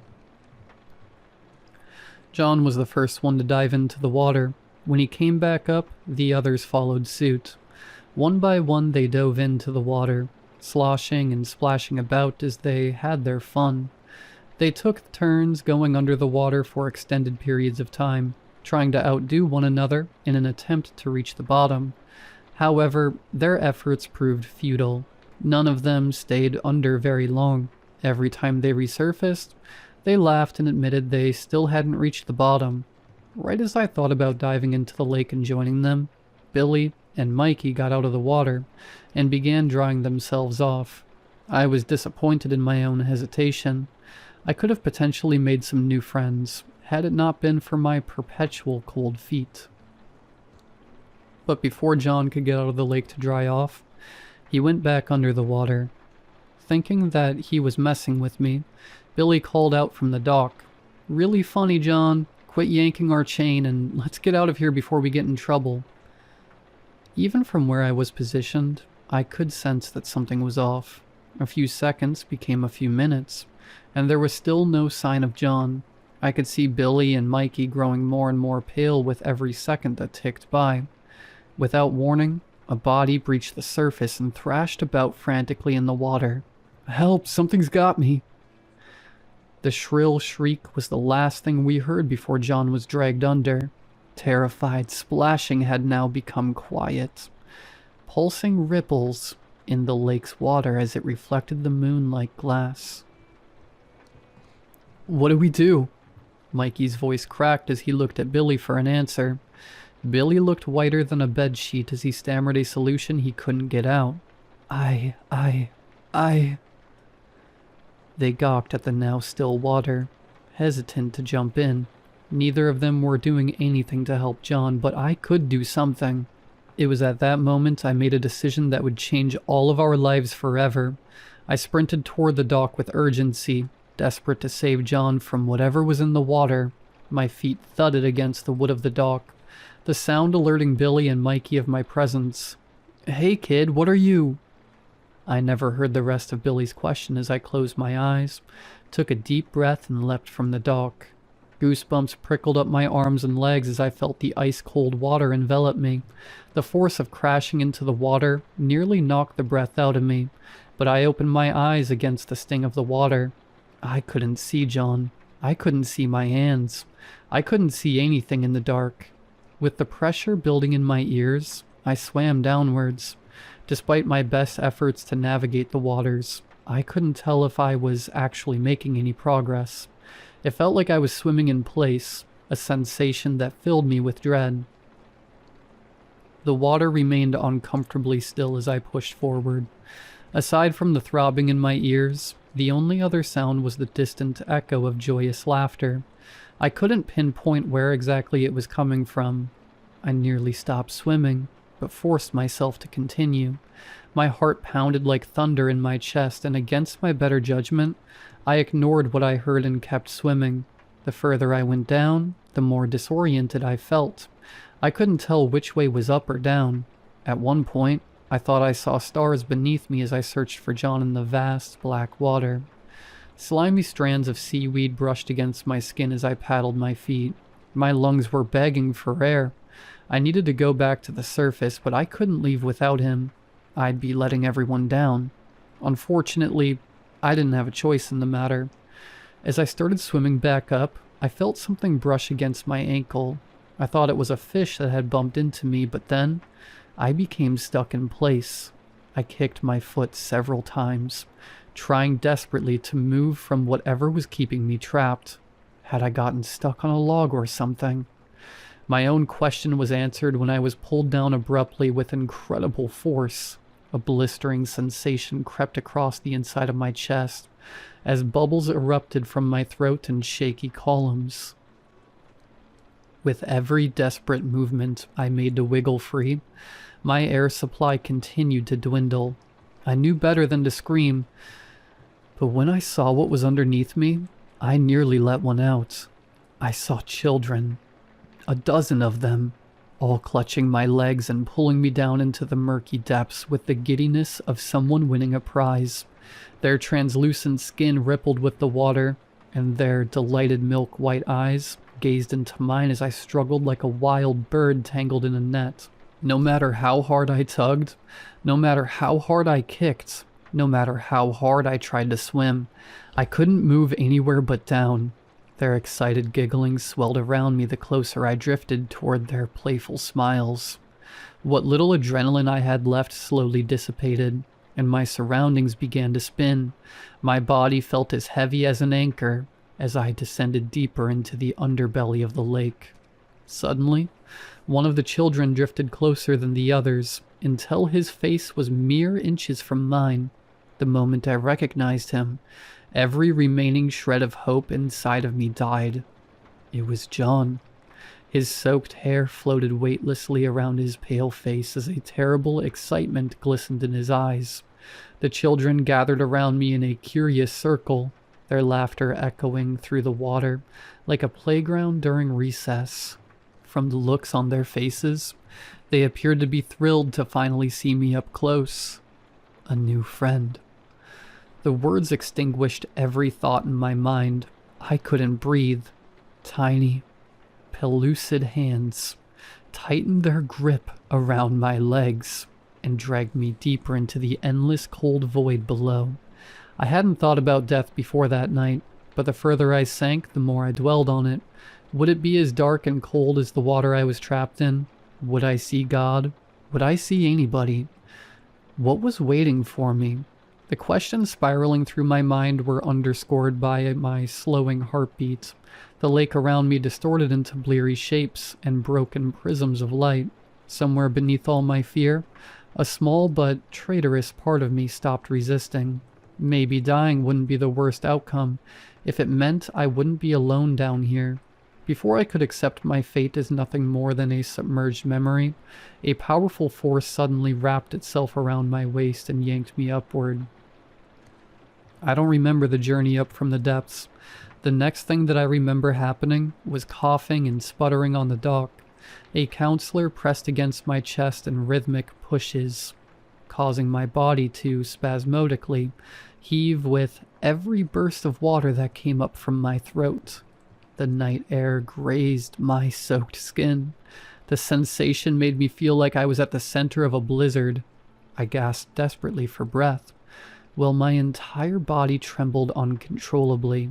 John was the first one to dive into the water. When he came back up, the others followed suit. One by one they dove into the water, sloshing and splashing about as they had their fun. They took turns going under the water for extended periods of time, trying to outdo one another in an attempt to reach the bottom. However, their efforts proved futile. None of them stayed under very long. Every time they resurfaced, they laughed and admitted they still hadn't reached the bottom. Right as I thought about diving into the lake and joining them, Billy and Mikey got out of the water and began drying themselves off. I was disappointed in my own hesitation. I could have potentially made some new friends, had it not been for my perpetual cold feet. But before John could get out of the lake to dry off, he went back under the water. Thinking that he was messing with me, Billy called out from the dock, "Really funny, John. Quit yanking our chain and let's get out of here before we get in trouble." Even from where I was positioned, I could sense that something was off. A few seconds became a few minutes, and there was still no sign of John. I could see Billy and Mikey growing more and more pale with every second that ticked by. Without warning, a body breached the surface and thrashed about frantically in the water. "Help, something's got me." The shrill shriek was the last thing we heard before John was dragged under. Terrified splashing had now become quiet. Pulsing ripples in the lake's water as it reflected the moon like glass. "What do we do?" Mikey's voice cracked as he looked at Billy for an answer. Billy looked whiter than a bedsheet as he stammered a solution he couldn't get out. I... They gawked at the now still water, hesitant to jump in. Neither of them were doing anything to help John, but I could do something. It was at that moment I made a decision that would change all of our lives forever. I sprinted toward the dock with urgency, desperate to save John from whatever was in the water. My feet thudded against the wood of the dock, the sound alerting Billy and Mikey of my presence. "Hey kid, what are you?" I never heard the rest of Billy's question as I closed my eyes, took a deep breath and leapt from the dock. Goosebumps prickled up my arms and legs as I felt the ice-cold water envelop me. The force of crashing into the water nearly knocked the breath out of me, but I opened my eyes against the sting of the water. I couldn't see John. I couldn't see my hands. I couldn't see anything in the dark. With the pressure building in my ears, I swam downwards. Despite my best efforts to navigate the waters, I couldn't tell if I was actually making any progress. It felt like I was swimming in place, a sensation that filled me with dread. The water remained uncomfortably still as I pushed forward. Aside from the throbbing in my ears, the only other sound was the distant echo of joyous laughter. I couldn't pinpoint where exactly it was coming from. I nearly stopped swimming, but forced myself to continue. My heart pounded like thunder in my chest, and against my better judgment, I ignored what I heard and kept swimming. The further I went down, the more disoriented I felt. I couldn't tell which way was up or down. At one point, I thought I saw stars beneath me as I searched for John in the vast, black water. Slimy strands of seaweed brushed against my skin as I paddled my feet. My lungs were begging for air. I needed to go back to the surface, but I couldn't leave without him. I'd be letting everyone down. Unfortunately, I didn't have a choice in the matter. As I started swimming back up, I felt something brush against my ankle. I thought it was a fish that had bumped into me, but then I became stuck in place. I kicked my foot several times, trying desperately to move from whatever was keeping me trapped. Had I gotten stuck on a log or something? My own question was answered when I was pulled down abruptly with incredible force. A blistering sensation crept across the inside of my chest as bubbles erupted from my throat in shaky columns. With every desperate movement I made to wiggle free, my air supply continued to dwindle. I knew better than to scream, but when I saw what was underneath me, I nearly let one out. I saw children. A dozen of them. all clutching my legs and pulling me down into the murky depths with the giddiness of someone winning a prize. Their translucent skin rippled with the water, and their delighted milk-white eyes gazed into mine as I struggled like a wild bird tangled in a net. No matter how hard I tugged, no matter how hard I kicked, no matter how hard I tried to swim, I couldn't move anywhere but down. Their excited giggling swelled around me the closer I drifted toward their playful smiles. What little adrenaline I had left slowly dissipated, and my surroundings began to spin. My body felt as heavy as an anchor as I descended deeper into the underbelly of the lake. Suddenly, one of the children drifted closer than the others, until his face was mere inches from mine. The moment I recognized him, every remaining shred of hope inside of me died. It was John. His soaked hair floated weightlessly around his pale face as a terrible excitement glistened in his eyes. The children gathered around me in a curious circle, their laughter echoing through the water like a playground during recess. From the looks on their faces, they appeared to be thrilled to finally see me up close. A new friend. The words extinguished every thought in my mind. I couldn't breathe. Tiny, pellucid hands tightened their grip around my legs and dragged me deeper into the endless cold void below. I hadn't thought about death before that night, but the further I sank, the more I dwelled on it. Would it be as dark and cold as the water I was trapped in? Would I see God? Would I see anybody? What was waiting for me? The questions spiraling through my mind were underscored by my slowing heartbeat. The lake around me distorted into bleary shapes and broken prisms of light. Somewhere beneath all my fear, a small but traitorous part of me stopped resisting. Maybe dying wouldn't be the worst outcome, if it meant I wouldn't be alone down here. Before I could accept my fate as nothing more than a submerged memory, a powerful force suddenly wrapped itself around my waist and yanked me upward. I don't remember the journey up from the depths. The next thing that I remember happening was coughing and sputtering on the dock. A counselor pressed against my chest in rhythmic pushes, causing my body to spasmodically heave with every burst of water that came up from my throat. The night air grazed my soaked skin. The sensation made me feel like I was at the center of a blizzard. I gasped desperately for breath, while my entire body trembled uncontrollably.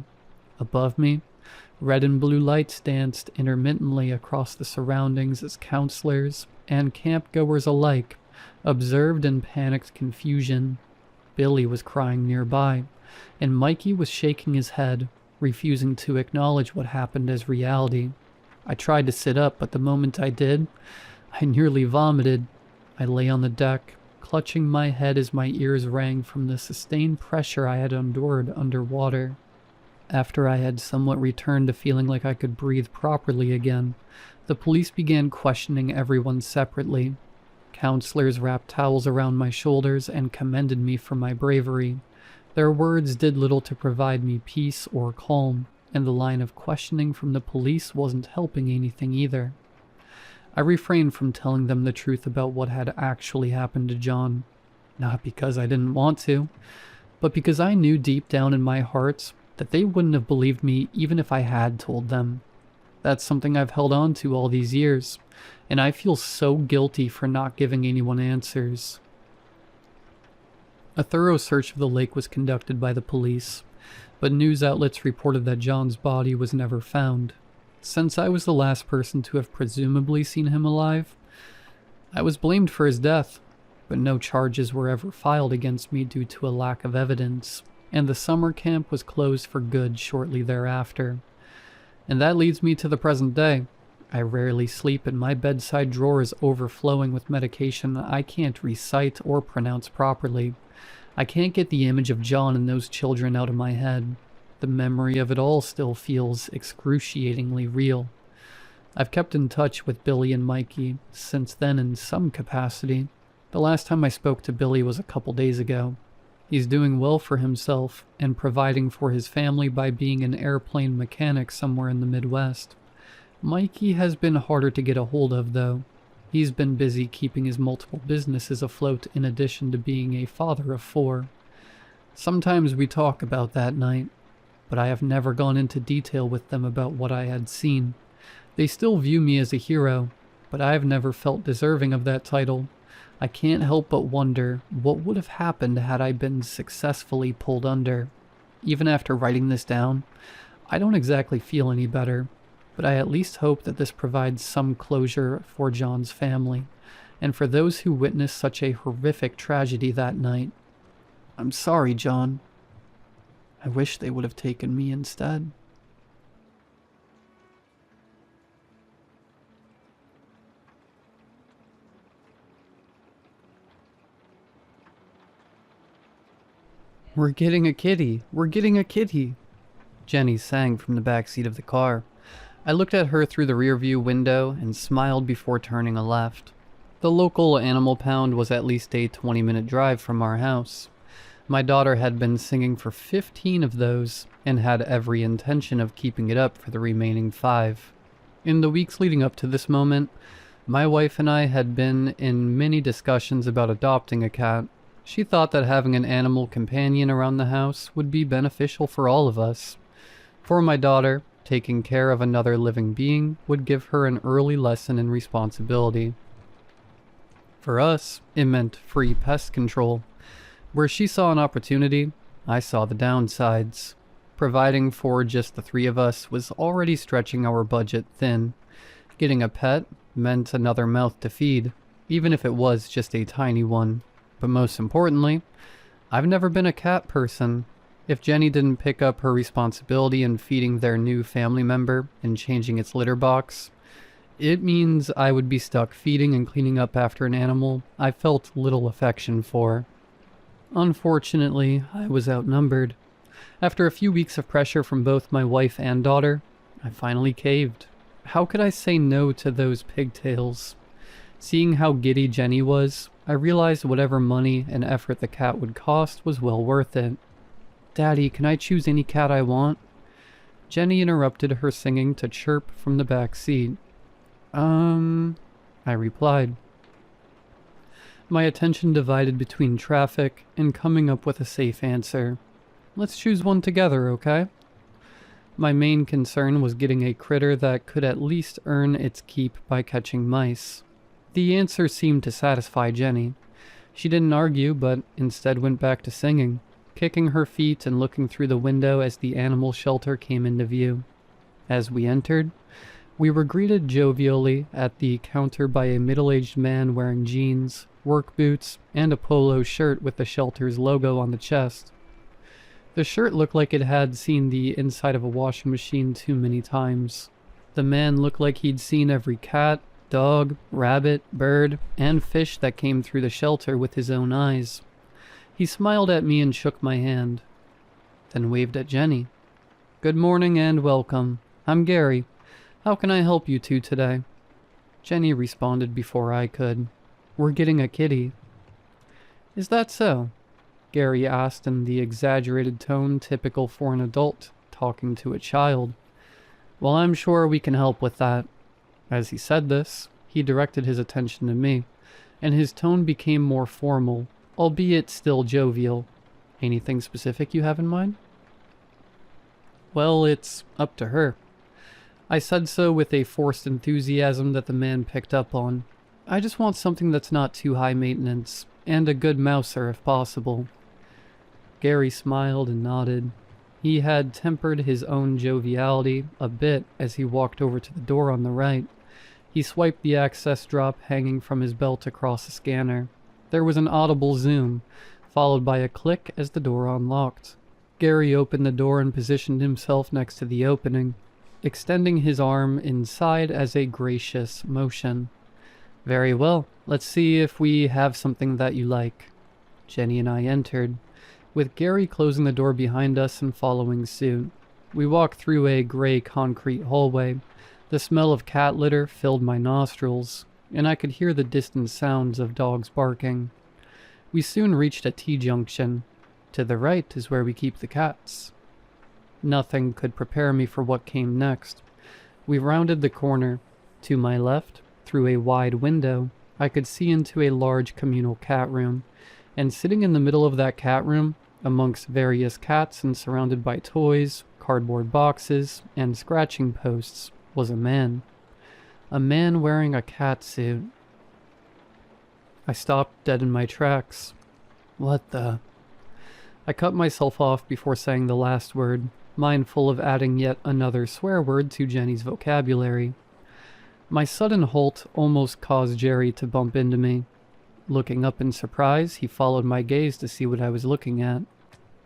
Above me, red and blue lights danced intermittently across the surroundings as counselors and campgoers alike observed in panicked confusion. Billy was crying nearby, and Mikey was shaking his head, refusing to acknowledge what happened as reality. I tried to sit up, but the moment I did, I nearly vomited. I lay on the deck, clutching my head as my ears rang from the sustained pressure I had endured underwater. After I had somewhat returned to feeling like I could breathe properly again, the police began questioning everyone separately. Counselors wrapped towels around my shoulders and commended me for my bravery. Their words did little to provide me peace or calm, and the line of questioning from the police wasn't helping anything either. I refrained from telling them the truth about what had actually happened to John, not because I didn't want to, but because I knew deep down in my heart that they wouldn't have believed me even if I had told them. That's something I've held on to all these years, and I feel so guilty for not giving anyone answers. A thorough search of the lake was conducted by the police, but news outlets reported that John's body was never found. Since I was the last person to have presumably seen him alive, I was blamed for his death, but no charges were ever filed against me due to a lack of evidence, and the summer camp was closed for good shortly thereafter. And that leads me to the present day. I rarely sleep, and my bedside drawer is overflowing with medication I can't recite or pronounce properly. I can't get the image of John and those children out of my head. The memory of it all still feels excruciatingly real. I've kept in touch with Billy and Mikey since then in some capacity. The last time I spoke to Billy was a couple days ago. He's doing well for himself and providing for his family by being an airplane mechanic somewhere in the Midwest. Mikey has been harder to get a hold of, though. He's been busy keeping his multiple businesses afloat in addition to being a father of 4. Sometimes we talk about that night, but I have never gone into detail with them about what I had seen. They still view me as a hero, but I have never felt deserving of that title. I can't help but wonder what would have happened had I been successfully pulled under. Even after writing this down, I don't exactly feel any better, but I at least hope that this provides some closure for John's family, and for those who witnessed such a horrific tragedy that night. I'm sorry, John. I wish they would have taken me instead. We're getting a kitty! We're getting a kitty! Jenny sang from the back seat of the car. I looked at her through the rearview window and smiled before turning a left. The local animal pound was at least a 20-minute drive from our house. My daughter had been singing for 15 of those and had every intention of keeping it up for the remaining 5. In the weeks leading up to this moment, my wife and I had been in many discussions about adopting a cat. She thought that having an animal companion around the house would be beneficial for all of us. For my daughter, taking care of another living being would give her an early lesson in responsibility. For us, it meant free pest control. Where she saw an opportunity, I saw the downsides. Providing for just the 3 of us was already stretching our budget thin. Getting a pet meant another mouth to feed, even if it was just a tiny one. But most importantly, I've never been a cat person. If Jenny didn't pick up her responsibility in feeding their new family member and changing its litter box, it means I would be stuck feeding and cleaning up after an animal I felt little affection for. Unfortunately, I was outnumbered. After a few weeks of pressure from both my wife and daughter, I finally caved. How could I say no to those pigtails? Seeing how giddy Jenny was, I realized whatever money and effort the cat would cost was well worth it. Daddy, can I choose any cat I want? Jenny interrupted her singing to chirp from the back seat. I replied. My attention divided between traffic and coming up with a safe answer. Let's choose one together, okay? My main concern was getting a critter that could at least earn its keep by catching mice. The answer seemed to satisfy Jenny. She didn't argue, but instead went back to singing, kicking her feet and looking through the window as the animal shelter came into view. As we entered, we were greeted jovially at the counter by a middle-aged man wearing jeans, work boots, and a polo shirt with the shelter's logo on the chest. The shirt looked like it had seen the inside of a washing machine too many times. The man looked like he'd seen every cat, dog, rabbit, bird, and fish that came through the shelter with his own eyes. He smiled at me and shook my hand, then waved at Jenny. Good morning and welcome. I'm Gary. How can I help you two today? Jenny responded before I could. We're getting a kitty. Is that so? Gary asked in the exaggerated tone typical for an adult talking to a child. Well, I'm sure we can help with that. As he said this, he directed his attention to me, and his tone became more formal, albeit still jovial. Anything specific you have in mind? Well, it's up to her. I said so with a forced enthusiasm that the man picked up on. I just want something that's not too high maintenance, and a good mouser if possible. Gary smiled and nodded. He had tempered his own joviality a bit as he walked over to the door on the right. He swiped the access drop hanging from his belt across the scanner. There was an audible zoom, followed by a click as the door unlocked. Gary opened the door and positioned himself next to the opening, extending his arm inside as a gracious motion. Very well, let's see if we have something that you like. Jenny and I entered, with Gary closing the door behind us and following suit. We walked through a gray concrete hallway. The smell of cat litter filled my nostrils, and I could hear the distant sounds of dogs barking. We soon reached a T-junction. To the right is where we keep the cats. Nothing could prepare me for what came next. We rounded the corner. To my left, Through a wide window, I could see into a large communal cat room, and sitting in the middle of that cat room, amongst various cats and surrounded by toys, cardboard boxes, and scratching posts, was a man. A man wearing a cat suit. I stopped dead in my tracks. What the... I cut myself off before saying the last word, mindful of adding yet another swear word to Jenny's vocabulary. My sudden halt almost caused Jerry to bump into me. Looking up in surprise, he followed my gaze to see what I was looking at.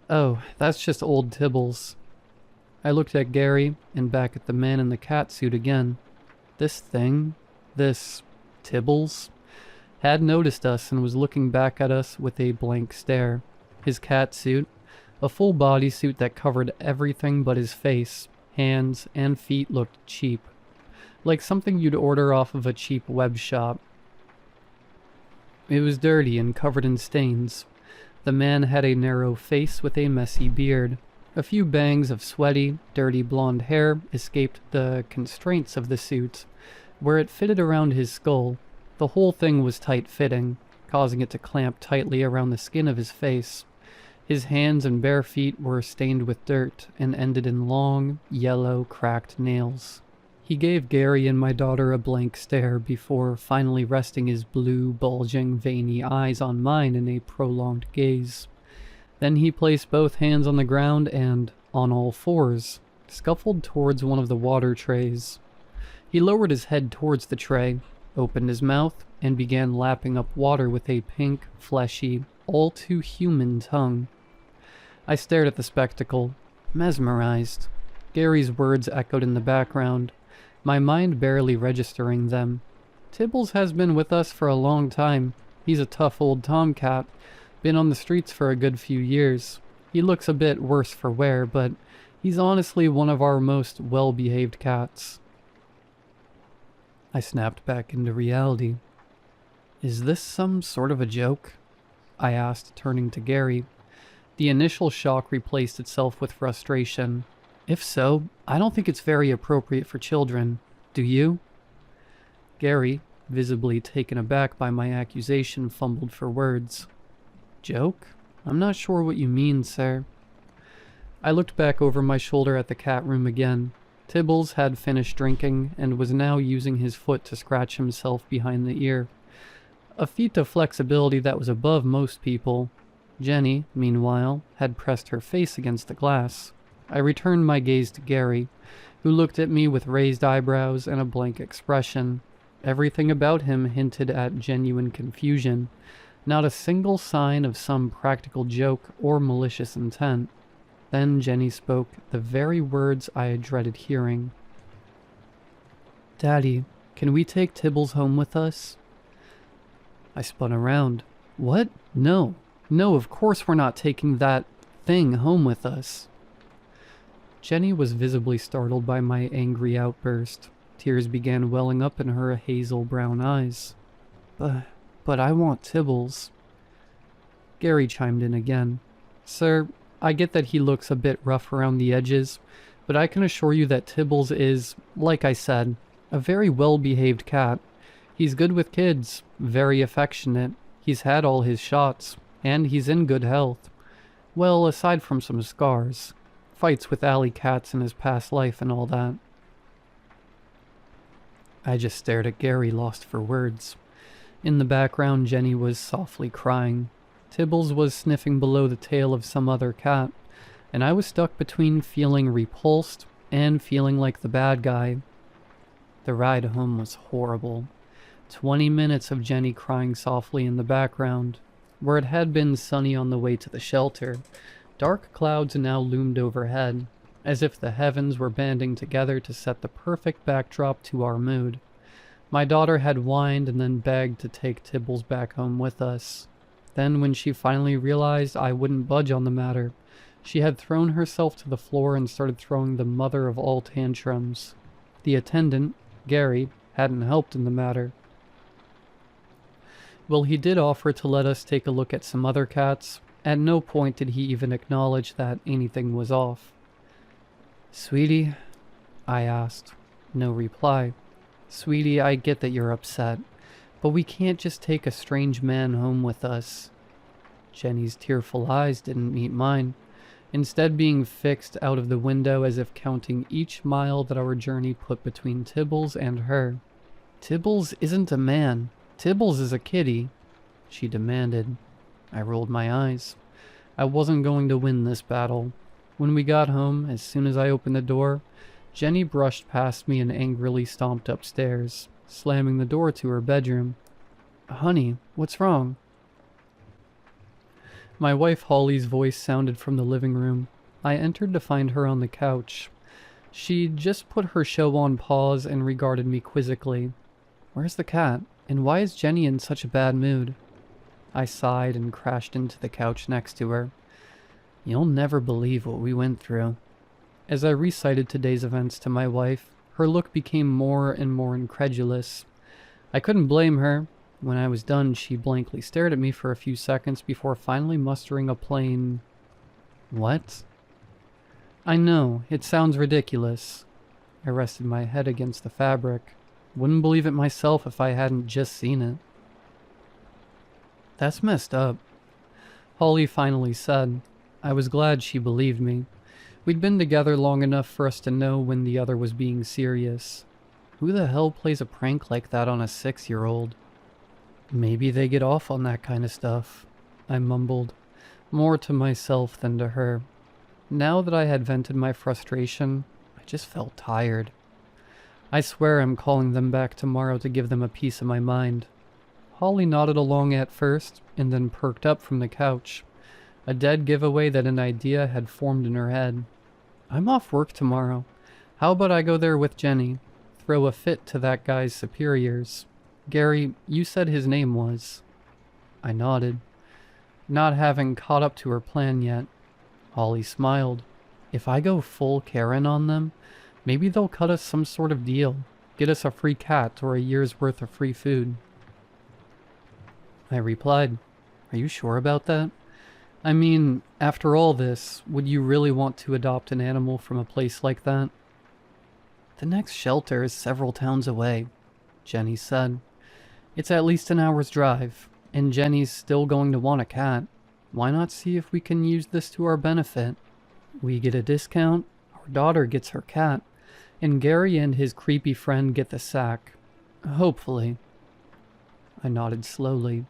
Oh, that's just old Tibbles. I looked at Gary and back at the man in the cat suit again. This Tibbles, had noticed us and was looking back at us with a blank stare. His cat suit, a full bodysuit that covered everything but his face, hands, and feet, looked cheap. Like something you'd order off of a cheap web shop. It was dirty and covered in stains. The man had a narrow face with a messy beard. A few bangs of sweaty, dirty blonde hair escaped the constraints of the suit, where it fitted around his skull. The whole thing was tight-fitting, causing it to clamp tightly around the skin of his face. His hands and bare feet were stained with dirt and ended in long, yellow, cracked nails. He gave Gary and my daughter a blank stare before finally resting his blue, bulging, veiny eyes on mine in a prolonged gaze. Then he placed both hands on the ground and, on all fours, scuffled towards one of the water trays. He lowered his head towards the tray, opened his mouth, and began lapping up water with a pink, fleshy, all too human tongue. I stared at the spectacle, mesmerized. Gary's words echoed in the background, my mind barely registering them. Tibbles has been with us for a long time. He's a tough old tomcat, been on the streets for a good few years. He looks a bit worse for wear, but he's honestly one of our most well-behaved cats. I snapped back into reality. Is this some sort of a joke? I asked, turning to Gary. The initial shock replaced itself with frustration. If so, I don't think it's very appropriate for children. Do you? Gary, visibly taken aback by my accusation, fumbled for words. Joke? I'm not sure what you mean, sir. I looked back over my shoulder at the cat room again. Tibbles had finished drinking and was now using his foot to scratch himself behind the ear. A feat of flexibility that was above most people. Jenny, meanwhile, had pressed her face against the glass. I returned my gaze to Gary, who looked at me with raised eyebrows and a blank expression. Everything about him hinted at genuine confusion, not a single sign of some practical joke or malicious intent. Then Jenny spoke the very words I had dreaded hearing. Daddy, can we take Tibbles home with us? I spun around. What? No. No, of course we're not taking that thing home with us. Jenny was visibly startled by my angry outburst. Tears began welling up in her hazel brown eyes. But I want Tibbles. Gary chimed in again. Sir, I get that he looks a bit rough around the edges, but I can assure you that Tibbles is, like I said, a very well-behaved cat. He's good with kids, very affectionate. He's had all his shots, and he's in good health. Well, aside from some scars. Fights with alley cats in his past life and all that. I just stared at Gary, lost for words. In the background, Jenny was softly crying. Tibbles was sniffing below the tail of some other cat, and I was stuck between feeling repulsed and feeling like the bad guy. The ride home was horrible. 20 minutes of Jenny crying softly in the background. Where it had been sunny on the way to the shelter, dark clouds now loomed overhead, as if the heavens were banding together to set the perfect backdrop to our mood. My daughter had whined and then begged to take Tibbles back home with us. Then, when she finally realized I wouldn't budge on the matter, she had thrown herself to the floor and started throwing the mother of all tantrums. The attendant, Gary, hadn't helped in the matter. Well, he did offer to let us take a look at some other cats. At no point did he even acknowledge that anything was off. Sweetie? I asked. No reply. Sweetie, I get that you're upset, but we can't just take a strange man home with us. Jenny's tearful eyes didn't meet mine, instead being fixed out of the window as if counting each mile that our journey put between Tibbles and her. Tibbles isn't a man. Tibbles is a kitty, she demanded. I rolled my eyes. I wasn't going to win this battle. When we got home, as soon as I opened the door, Jenny brushed past me and angrily stomped upstairs, slamming the door to her bedroom. Honey, what's wrong? My wife Holly's voice sounded from the living room. I entered to find her on the couch. She just put her show on pause and regarded me quizzically. Where's the cat? And why is Jenny in such a bad mood? I sighed and crashed into the couch next to her. You'll never believe what we went through. As I recited today's events to my wife, her look became more and more incredulous. I couldn't blame her. When I was done, she blankly stared at me for a few seconds before finally mustering a plain, "What?" I know, it sounds ridiculous. I rested my head against the fabric. Wouldn't believe it myself if I hadn't just seen it. That's messed up, Holly finally said. I was glad she believed me. We'd been together long enough for us to know when the other was being serious. Who the hell plays a prank like that on a 6-year-old? Maybe they get off on that kind of stuff, I mumbled, more to myself than to her. Now that I had vented my frustration, I just felt tired. I swear I'm calling them back tomorrow to give them a piece of my mind. Holly nodded along at first, and then perked up from the couch. A dead giveaway that an idea had formed in her head. I'm off work tomorrow. How about I go there with Jenny? Throw a fit to that guy's superiors. Gary, you said his name was. I nodded, not having caught up to her plan yet. Holly smiled. If I go full Karen on them, maybe they'll cut us some sort of deal. Get us a free cat or a year's worth of free food. I replied, Are you sure about that? I mean, after all this, would you really want to adopt an animal from a place like that? The next shelter is several towns away, Jenny said. It's at least an hour's drive, and Jenny's still going to want a cat. Why not see if we can use this to our benefit? We get a discount, our daughter gets her cat, and Gary and his creepy friend get the sack. Hopefully. I nodded slowly.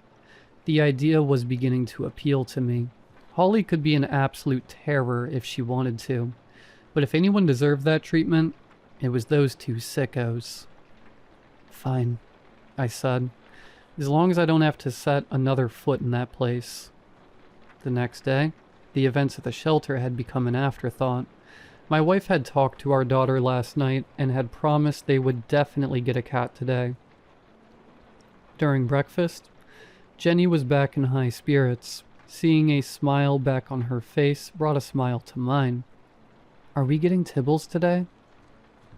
The idea was beginning to appeal to me. Holly could be an absolute terror if she wanted to, but if anyone deserved that treatment, it was those two sickos. Fine, I said, as long as I don't have to set another foot in that place. The next day, the events at the shelter had become an afterthought. My wife had talked to our daughter last night and had promised they would definitely get a cat today. During breakfast, Jenny was back in high spirits. Seeing a smile back on her face brought a smile to mine. Are we getting Tibbles today?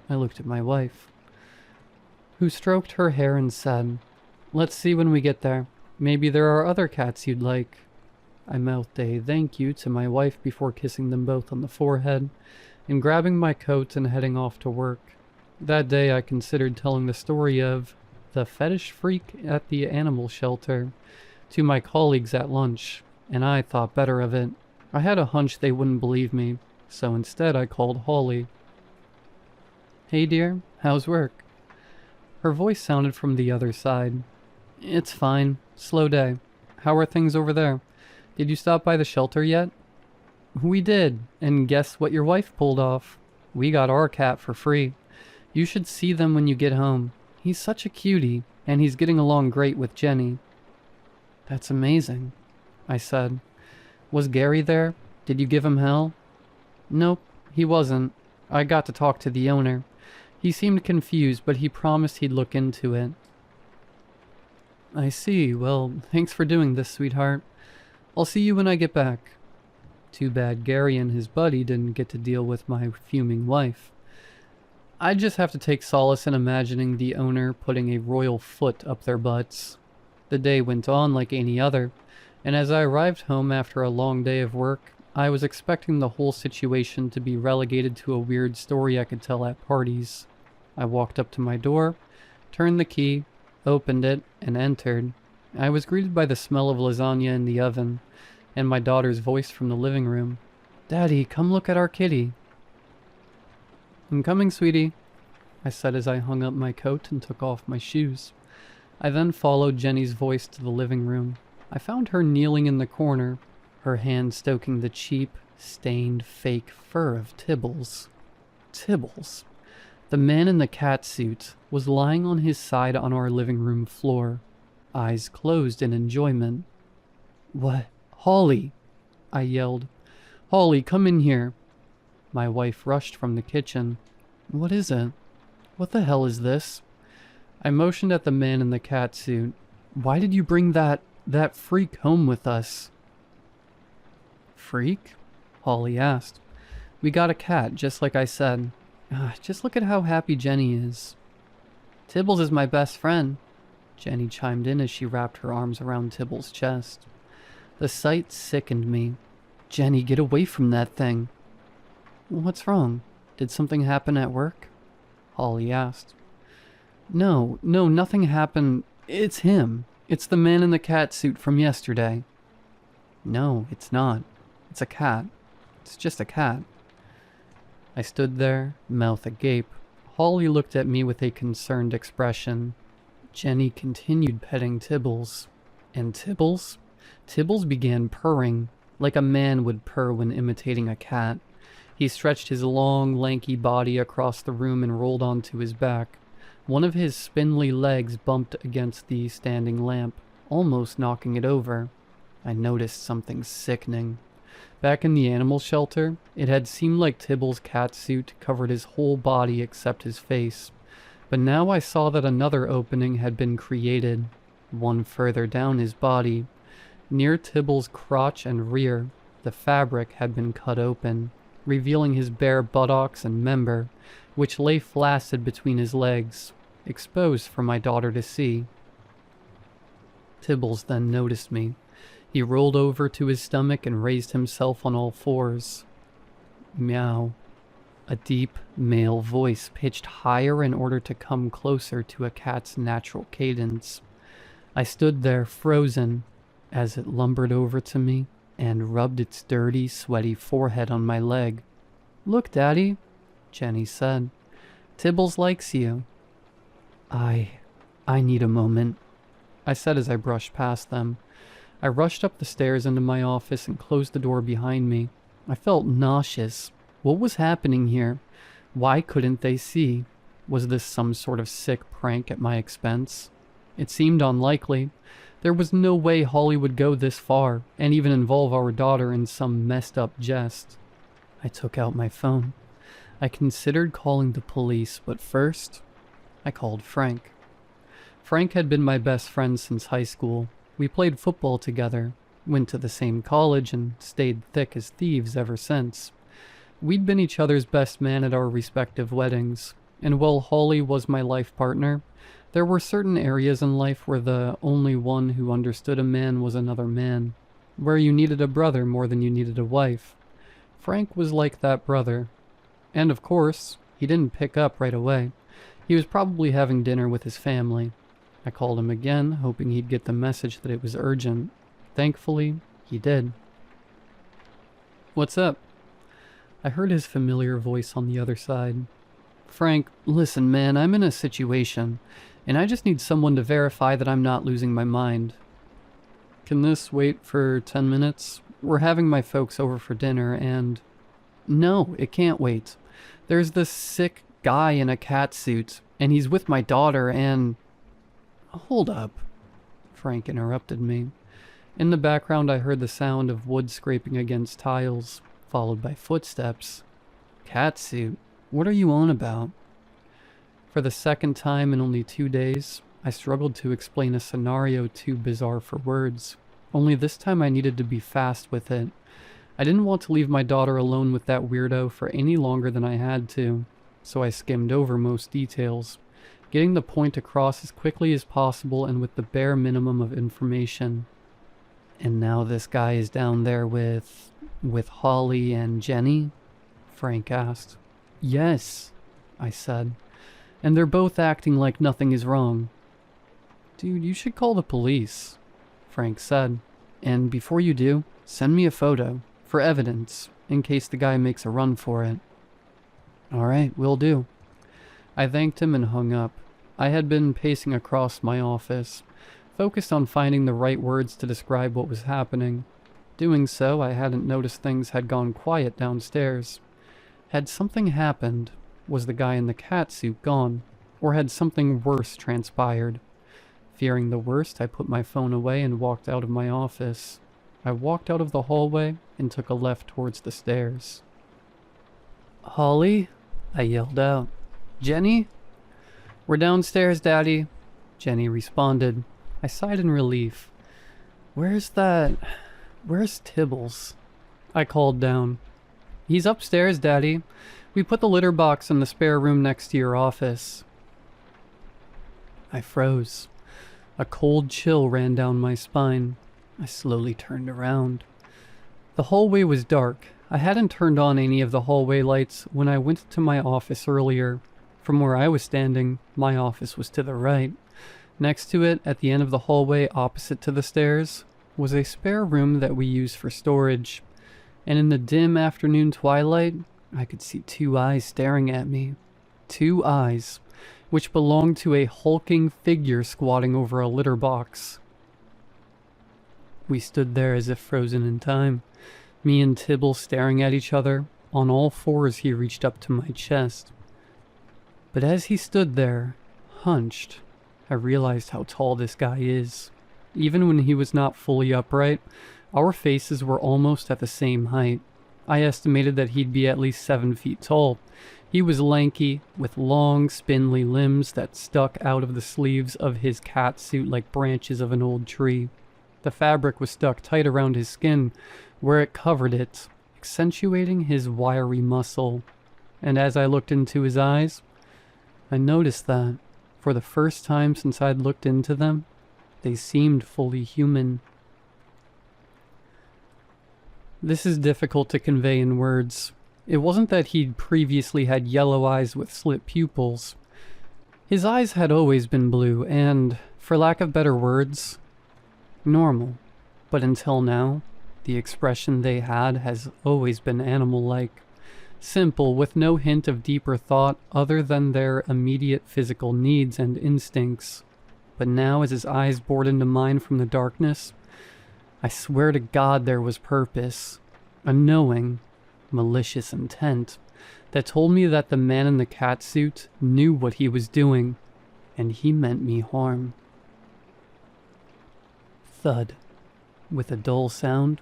I looked at my wife, who stroked her hair and said, Let's see when we get there. Maybe there are other cats you'd like. I mouthed a thank you to my wife before kissing them both on the forehead and grabbing my coat and heading off to work. That day I considered telling the story of the fetish freak at the animal shelter to my colleagues at lunch, and I thought better of it. I had a hunch they wouldn't believe me, so instead I called Holly. Hey dear, how's work? Her voice sounded from the other side. It's fine. Slow day. How are things over there? Did you stop by the shelter yet? We did, and guess what your wife pulled off? We got our cat for free. You should see them when you get home. He's such a cutie, and he's getting along great with Jenny. That's amazing, I said. Was Gary there? Did you give him hell? Nope, he wasn't. I got to talk to the owner. He seemed confused, but he promised he'd look into it. I see. Well, thanks for doing this, sweetheart. I'll see you when I get back. Too bad Gary and his buddy didn't get to deal with my fuming wife. I'd just have to take solace in imagining the owner putting a royal foot up their butts. The day went on like any other, and as I arrived home after a long day of work, I was expecting the whole situation to be relegated to a weird story I could tell at parties. I walked up to my door, turned the key, opened it, and entered. I was greeted by the smell of lasagna in the oven, and my daughter's voice from the living room. "Daddy, come look at our kitty." "I'm coming, sweetie," I said as I hung up my coat and took off my shoes. I then followed Jenny's voice to the living room. I found her kneeling in the corner, her hand stoking the cheap, stained, fake fur of Tibbles. Tibbles. The man in the cat suit was lying on his side on our living room floor, eyes closed in enjoyment. "What? Holly!" I yelled. "Holly, come in here." My wife rushed from the kitchen. "What is it? What the hell is this?" I motioned at the man in the cat suit. "Why did you bring that freak home with us?" "Freak?" Holly asked. "We got a cat, just like I said. Just look at how happy Jenny is." "Tibbles is my best friend," Jenny chimed in as she wrapped her arms around Tibbles' chest. The sight sickened me. "Jenny, get away from that thing." "What's wrong? Did something happen at work?" Holly asked. No, nothing happened. It's him. It's the man in the cat suit from yesterday." "No, it's not. It's a cat. It's just a cat." I stood there, mouth agape. Holly looked at me with a concerned expression. Jenny continued petting Tibbles. And Tibbles? Tibbles began purring, like a man would purr when imitating a cat. He stretched his long, lanky body across the room and rolled onto his back. One of his spindly legs bumped against the standing lamp, almost knocking it over. I noticed something sickening. Back in the animal shelter, it had seemed like Tibble's cat suit covered his whole body except his face. But now I saw that another opening had been created, one further down his body. Near Tibble's crotch and rear, the fabric had been cut open, revealing his bare buttocks and member, which lay flaccid between his legs, exposed for my daughter to see. Tibbles then noticed me. He rolled over to his stomach and raised himself on all fours. Meow. A deep, male voice pitched higher in order to come closer to a cat's natural cadence. I stood there, frozen, as it lumbered over to me and rubbed its dirty, sweaty forehead on my leg. "Look, Daddy," Jenny said. "Tibbles likes you." I need a moment," I said as I brushed past them. I rushed up the stairs into my office and closed the door behind me. I felt nauseous. What was happening here? Why couldn't they see? Was this some sort of sick prank at my expense? It seemed unlikely. There was no way Holly would go this far, and even involve our daughter in some messed up jest. I took out my phone. I considered calling the police, but first, I called Frank. Frank had been my best friend since high school. We played football together, went to the same college, and stayed thick as thieves ever since. We'd been each other's best man at our respective weddings, and while Holly was my life partner, there were certain areas in life where the only one who understood a man was another man, where you needed a brother more than you needed a wife. Frank was like that brother. And of course, he didn't pick up right away. He was probably having dinner with his family. I called him again, hoping he'd get the message that it was urgent. Thankfully, he did. "What's up?" I heard his familiar voice on the other side. "Frank, listen, man, I'm in a situation, and I just need someone to verify that I'm not losing my mind." "Can this wait for 10 minutes? We're having my folks over for dinner, and..." "No, it can't wait. There's this sick guy in a cat suit, and he's with my daughter, and..." "Hold up," Frank interrupted me. In the background I heard the sound of wood scraping against tiles, followed by footsteps. "Cat suit? What are you on about?" For the second time in only 2 days, I struggled to explain a scenario too bizarre for words. Only this time I needed to be fast with it. I didn't want to leave my daughter alone with that weirdo for any longer than I had to, so I skimmed over most details, getting the point across as quickly as possible and with the bare minimum of information. "And now this guy is down there with Holly and Jenny?" Frank asked. "Yes," I said. and they're both acting like nothing is wrong. Dude, you should call the police, Frank said. And before you do, send me a photo, for evidence, in case the guy makes a run for it. Alright, will do. I thanked him and hung up. I had been pacing across my office, focused on finding the right words to describe what was happening. Doing so, I hadn't noticed things had gone quiet downstairs. Had something happened? Was the guy in the cat suit gone? Or had something worse transpired? Fearing the worst, I put my phone away and walked out of my office. I walked out of the hallway and took a left towards the stairs. "Holly?" I yelled out. "Jenny?" "We're downstairs, Daddy," Jenny responded. I sighed in relief. Where's Tibbles?" I called down. "He's upstairs, Daddy. We put the litter box in the spare room next to your office." I froze. A cold chill ran down my spine. I slowly turned around. The hallway was dark. I hadn't turned on any of the hallway lights when I went to my office earlier. From where I was standing, my office was to the right. Next to it, at the end of the hallway opposite to the stairs, was a spare room that we used for storage. And in the dim afternoon twilight, I could see two eyes staring at me. Two eyes, which belonged to a hulking figure squatting over a litter box. We stood there as if frozen in time, me and Tibble staring at each other. On all fours he reached up to my chest. But as he stood there, hunched, I realized how tall this guy is. Even when he was not fully upright, our faces were almost at the same height. I estimated that he'd be at least 7 feet tall. He was lanky, with long, spindly limbs that stuck out of the sleeves of his cat suit like branches of an old tree. The fabric was stuck tight around his skin, where it covered it, accentuating his wiry muscle. And as I looked into his eyes, I noticed that, for the first time since I'd looked into them, they seemed fully human. This is difficult to convey in words. It wasn't that he'd previously had yellow eyes with slit pupils. His eyes had always been blue and, for lack of better words, normal. But until now, the expression they had has always been animal-like. Simple, with no hint of deeper thought other than their immediate physical needs and instincts. But now, as his eyes bored into mine from the darkness, I swear to God there was purpose. A knowing, malicious intent that told me that the man in the cat suit knew what he was doing, and he meant me harm. Thud. With a dull sound,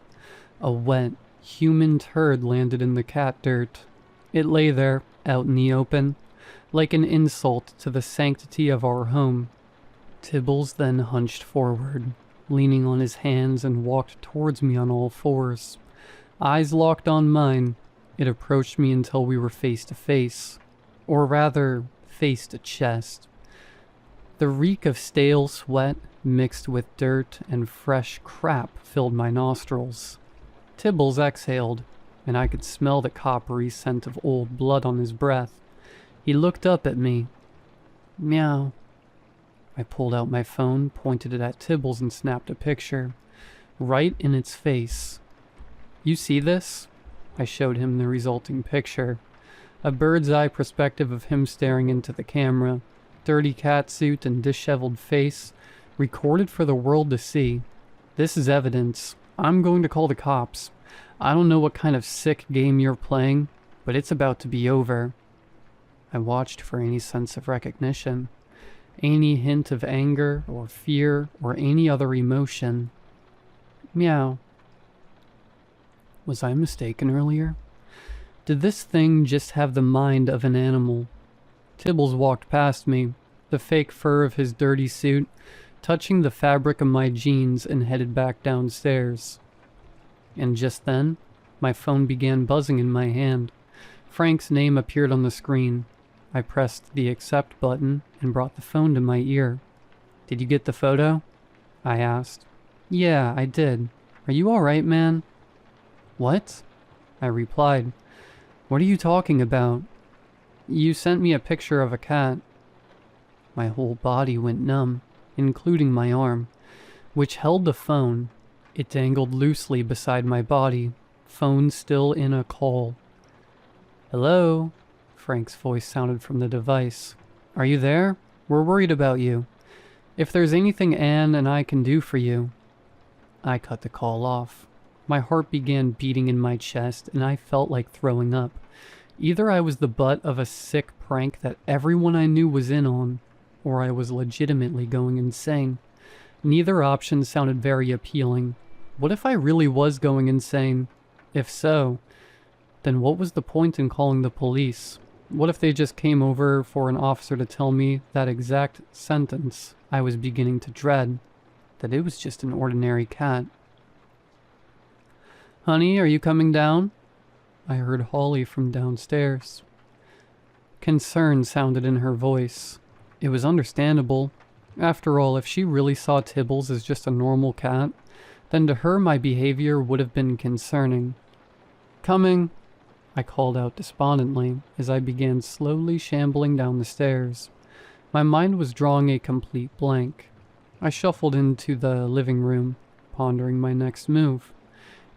a wet, human turd landed in the cat dirt. It lay there, out in the open, like an insult to the sanctity of our home. Tibbles then hunched forward, leaning on his hands, and walked towards me on all fours. Eyes locked on mine, it approached me until we were face to face, or rather, face to chest. The reek of stale sweat mixed with dirt and fresh crap filled my nostrils. Tibbles exhaled, and I could smell the coppery scent of old blood on his breath. He looked up at me. Meow. I pulled out my phone, pointed it at Tibbles, and snapped a picture. Right in its face. You see this? I showed him the resulting picture. A bird's eye perspective of him staring into the camera. Dirty cat suit and disheveled face, recorded for the world to see. This is evidence. I'm going to call the cops. I don't know what kind of sick game you're playing, but it's about to be over. I watched for any sense of recognition, any hint of anger or fear or any other emotion. Meow. Was I mistaken earlier? Did this thing just have the mind of an animal? Tibbles walked past me, the fake fur of his dirty suit touching the fabric of my jeans, and headed back downstairs. And just then, my phone began buzzing in my hand. Frank's name appeared on the screen. I pressed the accept button and brought the phone to my ear. Did you get the photo? I asked. Yeah, I did. Are you alright, man? What? I replied. What are you talking about? You sent me a picture of a cat. My whole body went numb, including my arm, which held the phone. It dangled loosely beside my body, phone still in a call. "Hello?" Frank's voice sounded from the device. "Are you there? We're worried about you. If there's anything Anne and I can do for you." I cut the call off. My heart began beating in my chest, and I felt like throwing up. Either I was the butt of a sick prank that everyone I knew was in on, or I was legitimately going insane. Neither option sounded very appealing. What if I really was going insane? If so, then what was the point in calling the police? What if they just came over for an officer to tell me that exact sentence I was beginning to dread? That it was just an ordinary cat. "Honey, are you coming down?" I heard Holly from downstairs. Concern sounded in her voice. It was understandable. After all, if she really saw Tibbles as just a normal cat, then to her my behavior would have been concerning. "Coming," I called out despondently as I began slowly shambling down the stairs. My mind was drawing a complete blank. I shuffled into the living room, pondering my next move.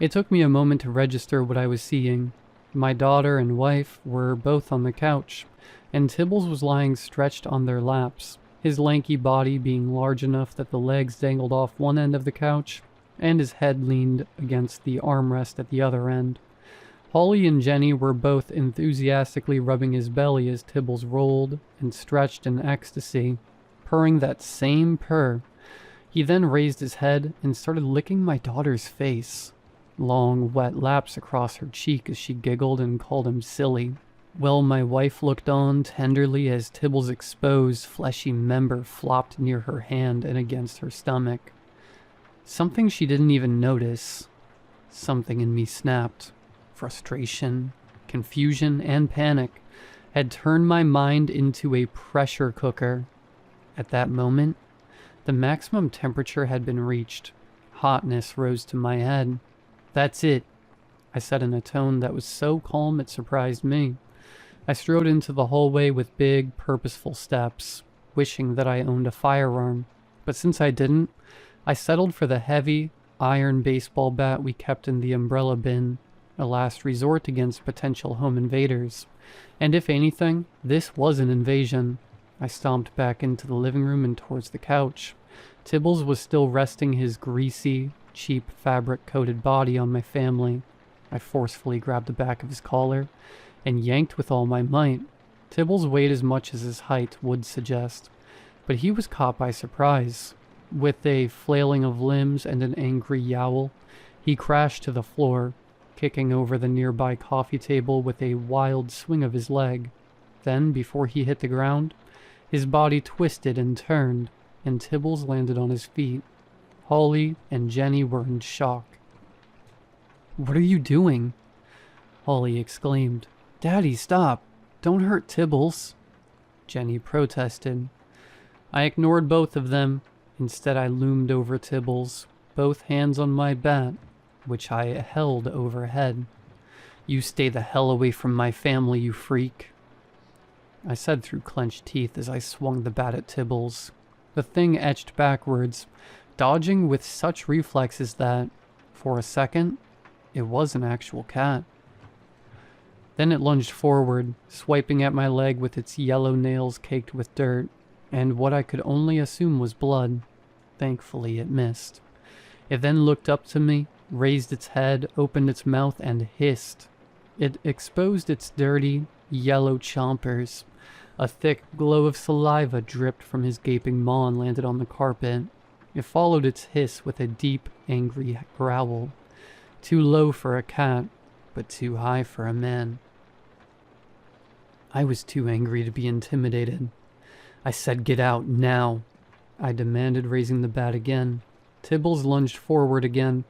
It took me a moment to register what I was seeing. My daughter and wife were both on the couch, and Tibbles was lying stretched on their laps, his lanky body being large enough that the legs dangled off one end of the couch, and his head leaned against the armrest at the other end. Holly and Jenny were both enthusiastically rubbing his belly as Tibbles rolled and stretched in ecstasy, purring that same purr. He then raised his head and started licking my daughter's face. Long, wet laps across her cheek as she giggled and called him silly. Well, my wife looked on tenderly as Tibbles' exposed, fleshy member flopped near her hand and against her stomach. Something she didn't even notice. Something in me snapped. Frustration, confusion, and panic had turned my mind into a pressure cooker. At that moment, the maximum temperature had been reached. Hotness rose to my head. "That's it," I said in a tone that was so calm it surprised me. I strode into the hallway with big, purposeful steps, wishing that I owned a firearm. But since I didn't, I settled for the heavy, iron baseball bat we kept in the umbrella bin, a last resort against potential home invaders. And if anything, this was an invasion. I stomped back into the living room and towards the couch. Tibbles was still resting his greasy, cheap fabric-coated body on my family. I forcefully grabbed the back of his collar and yanked with all my might. Tibbles weighed as much as his height would suggest, but he was caught by surprise. With a flailing of limbs and an angry yowl, he crashed to the floor, kicking over the nearby coffee table with a wild swing of his leg. Then, before he hit the ground, his body twisted and turned, and Tibbles landed on his feet. Holly and Jenny were in shock. "What are you doing?" Holly exclaimed. "Daddy, stop! Don't hurt Tibbles!" Jenny protested. I ignored both of them. Instead, I loomed over Tibbles, both hands on my bat, which I held overhead. "You stay the hell away from my family, you freak," I said through clenched teeth as I swung the bat at Tibbles. The thing etched backwards, dodging with such reflexes that, for a second, it was an actual cat. Then it lunged forward, swiping at my leg with its yellow nails caked with dirt, and what I could only assume was blood. Thankfully, it missed. It then looked up to me, raised its head, opened its mouth, and hissed. It exposed its dirty, yellow chompers. A thick glow of saliva dripped from his gaping maw and landed on the carpet. It followed its hiss with a deep, angry growl. Too low for a cat, but too high for a man. I was too angry to be intimidated. I said, "Get out, now!" I demanded, raising the bat again. Tibbles lunged forward again,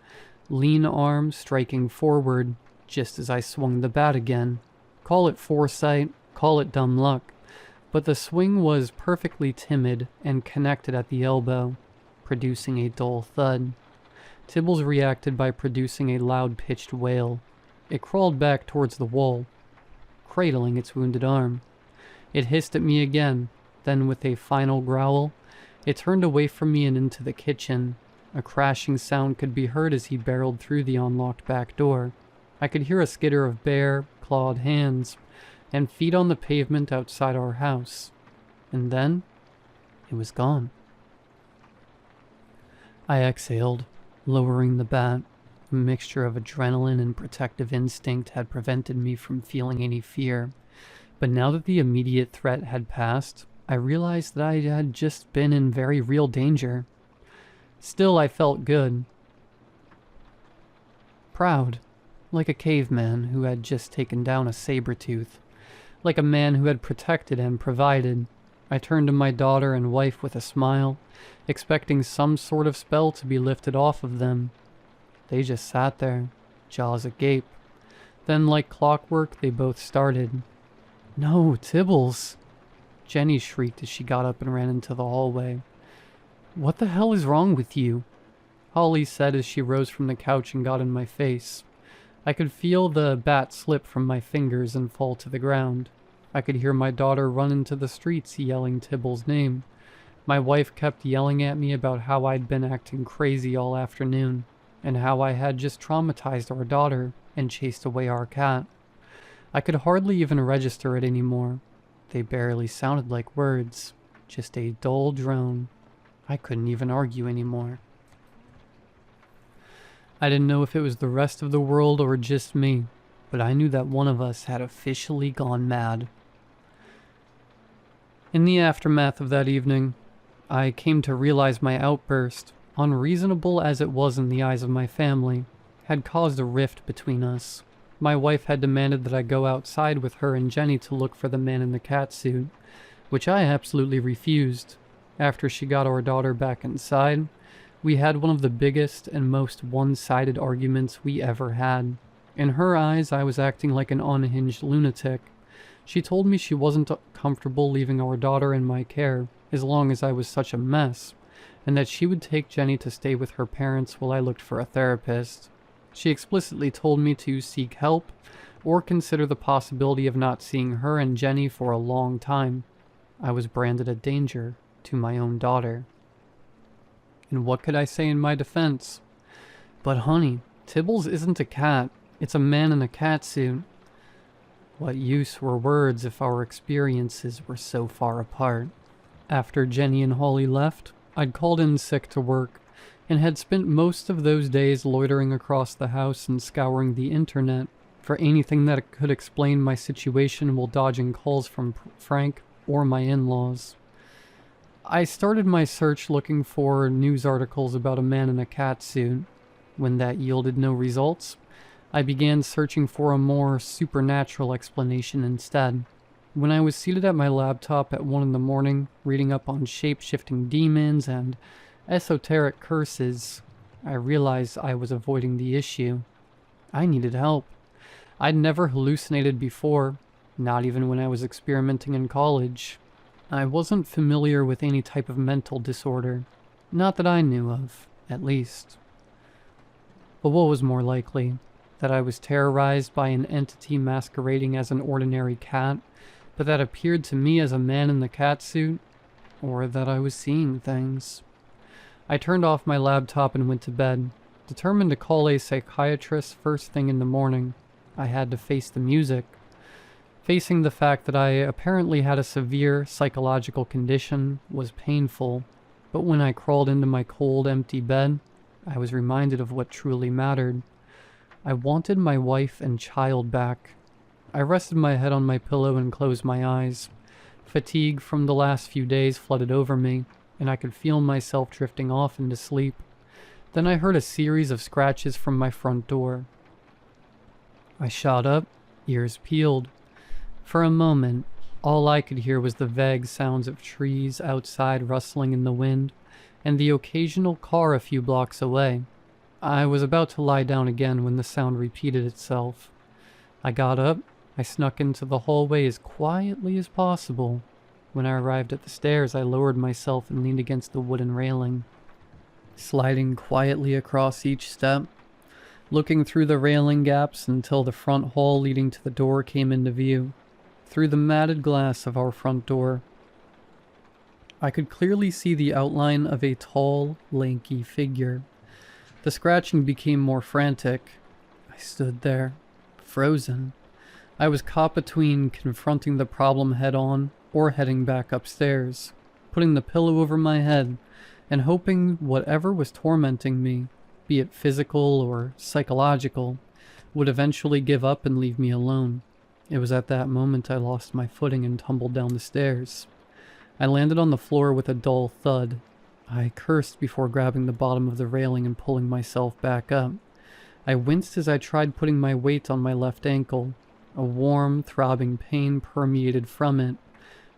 lean arm striking forward, just as I swung the bat again. Call it foresight, call it dumb luck, but the swing was perfectly timid and connected at the elbow, producing a dull thud. Tibbles reacted by producing a loud-pitched wail. It crawled back towards the wall, cradling its wounded arm. It hissed at me again, Then with a final growl, it turned away from me and into the kitchen. A crashing sound could be heard as he barreled through the unlocked back door. I could hear a skitter of bare, clawed hands and feet on the pavement outside our house. And then, it was gone. I exhaled, lowering the bat. A mixture of adrenaline and protective instinct had prevented me from feeling any fear. But now that the immediate threat had passed, I realized that I had just been in very real danger. Still, I felt good. Proud. Like a caveman who had just taken down a saber-tooth. Like a man who had protected and provided. I turned to my daughter and wife with a smile, expecting some sort of spell to be lifted off of them. They just sat there, jaws agape. Then, like clockwork, they both started. "No, Tibbles!" Jenny shrieked as she got up and ran into the hallway. "What the hell is wrong with you?" Holly said as she rose from the couch and got in my face. I could feel the bat slip from my fingers and fall to the ground. I could hear my daughter run into the streets yelling Tibble's name. My wife kept yelling at me about how I'd been acting crazy all afternoon, and how I had just traumatized our daughter and chased away our cat. I could hardly even register it anymore. They barely sounded like words, just a dull drone. I couldn't even argue anymore. I didn't know if it was the rest of the world or just me, but I knew that one of us had officially gone mad. In the aftermath of that evening, I came to realize my outburst, unreasonable as it was in the eyes of my family, had caused a rift between us. My wife had demanded that I go outside with her and Jenny to look for the man in the cat suit, which I absolutely refused. After she got our daughter back inside, we had one of the biggest and most one-sided arguments we ever had. In her eyes, I was acting like an unhinged lunatic. She told me she wasn't comfortable leaving our daughter in my care, as long as I was such a mess, and that she would take Jenny to stay with her parents while I looked for a therapist. She explicitly told me to seek help, or consider the possibility of not seeing her and Jenny for a long time. I was branded a danger to my own daughter. And what could I say in my defense? "But honey, Tibbles isn't a cat. It's a man in a cat suit." What use were words if our experiences were so far apart? After Jenny and Holly left, I'd called in sick to work, and had spent most of those days loitering across the house and scouring the internet for anything that could explain my situation while dodging calls from Frank or my in-laws. I started my search looking for news articles about a man in a cat suit. When that yielded no results, I began searching for a more supernatural explanation instead. When I was seated at my laptop at 1 in the morning, reading up on shape-shifting demons and esoteric curses, I realized I was avoiding the issue. I needed help. I'd never hallucinated before, not even when I was experimenting in college. I wasn't familiar with any type of mental disorder. Not that I knew of, at least. But what was more likely? That I was terrorized by an entity masquerading as an ordinary cat, but that appeared to me as a man in the cat suit? Or that I was seeing things? I turned off my laptop and went to bed, determined to call a psychiatrist first thing in the morning. I had to face the music. Facing the fact that I apparently had a severe psychological condition was painful, but when I crawled into my cold, empty bed, I was reminded of what truly mattered. I wanted my wife and child back. I rested my head on my pillow and closed my eyes. Fatigue from the last few days flooded over me, and I could feel myself drifting off into sleep. Then I heard a series of scratches from my front door. I shot up, ears peeled. For a moment, all I could hear was the vague sounds of trees outside rustling in the wind, and the occasional car a few blocks away. I was about to lie down again when the sound repeated itself. I got up, I snuck into the hallway as quietly as possible. When I arrived at the stairs, I lowered myself and leaned against the wooden railing. Sliding quietly across each step, looking through the railing gaps until the front hall leading to the door came into view. Through the matted glass of our front door, I could clearly see the outline of a tall, lanky figure. The scratching became more frantic. I stood there, frozen. I was caught between confronting the problem head-on or heading back upstairs, putting the pillow over my head, and hoping whatever was tormenting me, be it physical or psychological, would eventually give up and leave me alone. It was at that moment I lost my footing and tumbled down the stairs. I landed on the floor with a dull thud. I cursed before grabbing the bottom of the railing and pulling myself back up. I winced as I tried putting my weight on my left ankle. A warm, throbbing pain permeated from it.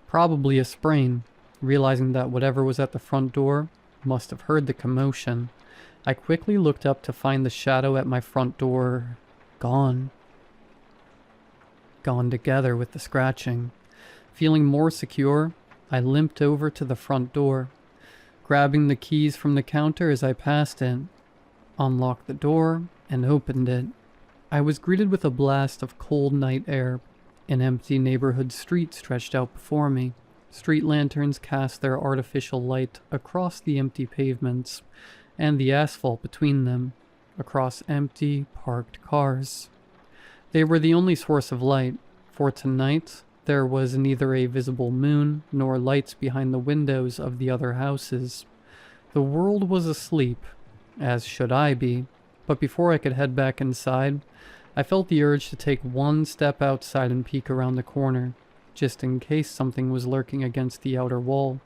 Probably a sprain. Realizing that whatever was at the front door must have heard the commotion, I quickly looked up to find the shadow at my front door gone. Gone together with the scratching. Feeling more secure, I limped over to the front door, grabbing the keys from the counter as I passed it, unlocked the door, and opened it. I was greeted with a blast of cold night air. An empty neighborhood street stretched out before me. Street lanterns cast their artificial light across the empty pavements and the asphalt between them, across empty, parked cars. They were the only source of light, for tonight there was neither a visible moon nor lights behind the windows of the other houses. The world was asleep, as should I be, but before I could head back inside, I felt the urge to take one step outside and peek around the corner, just in case something was lurking against the outer wall.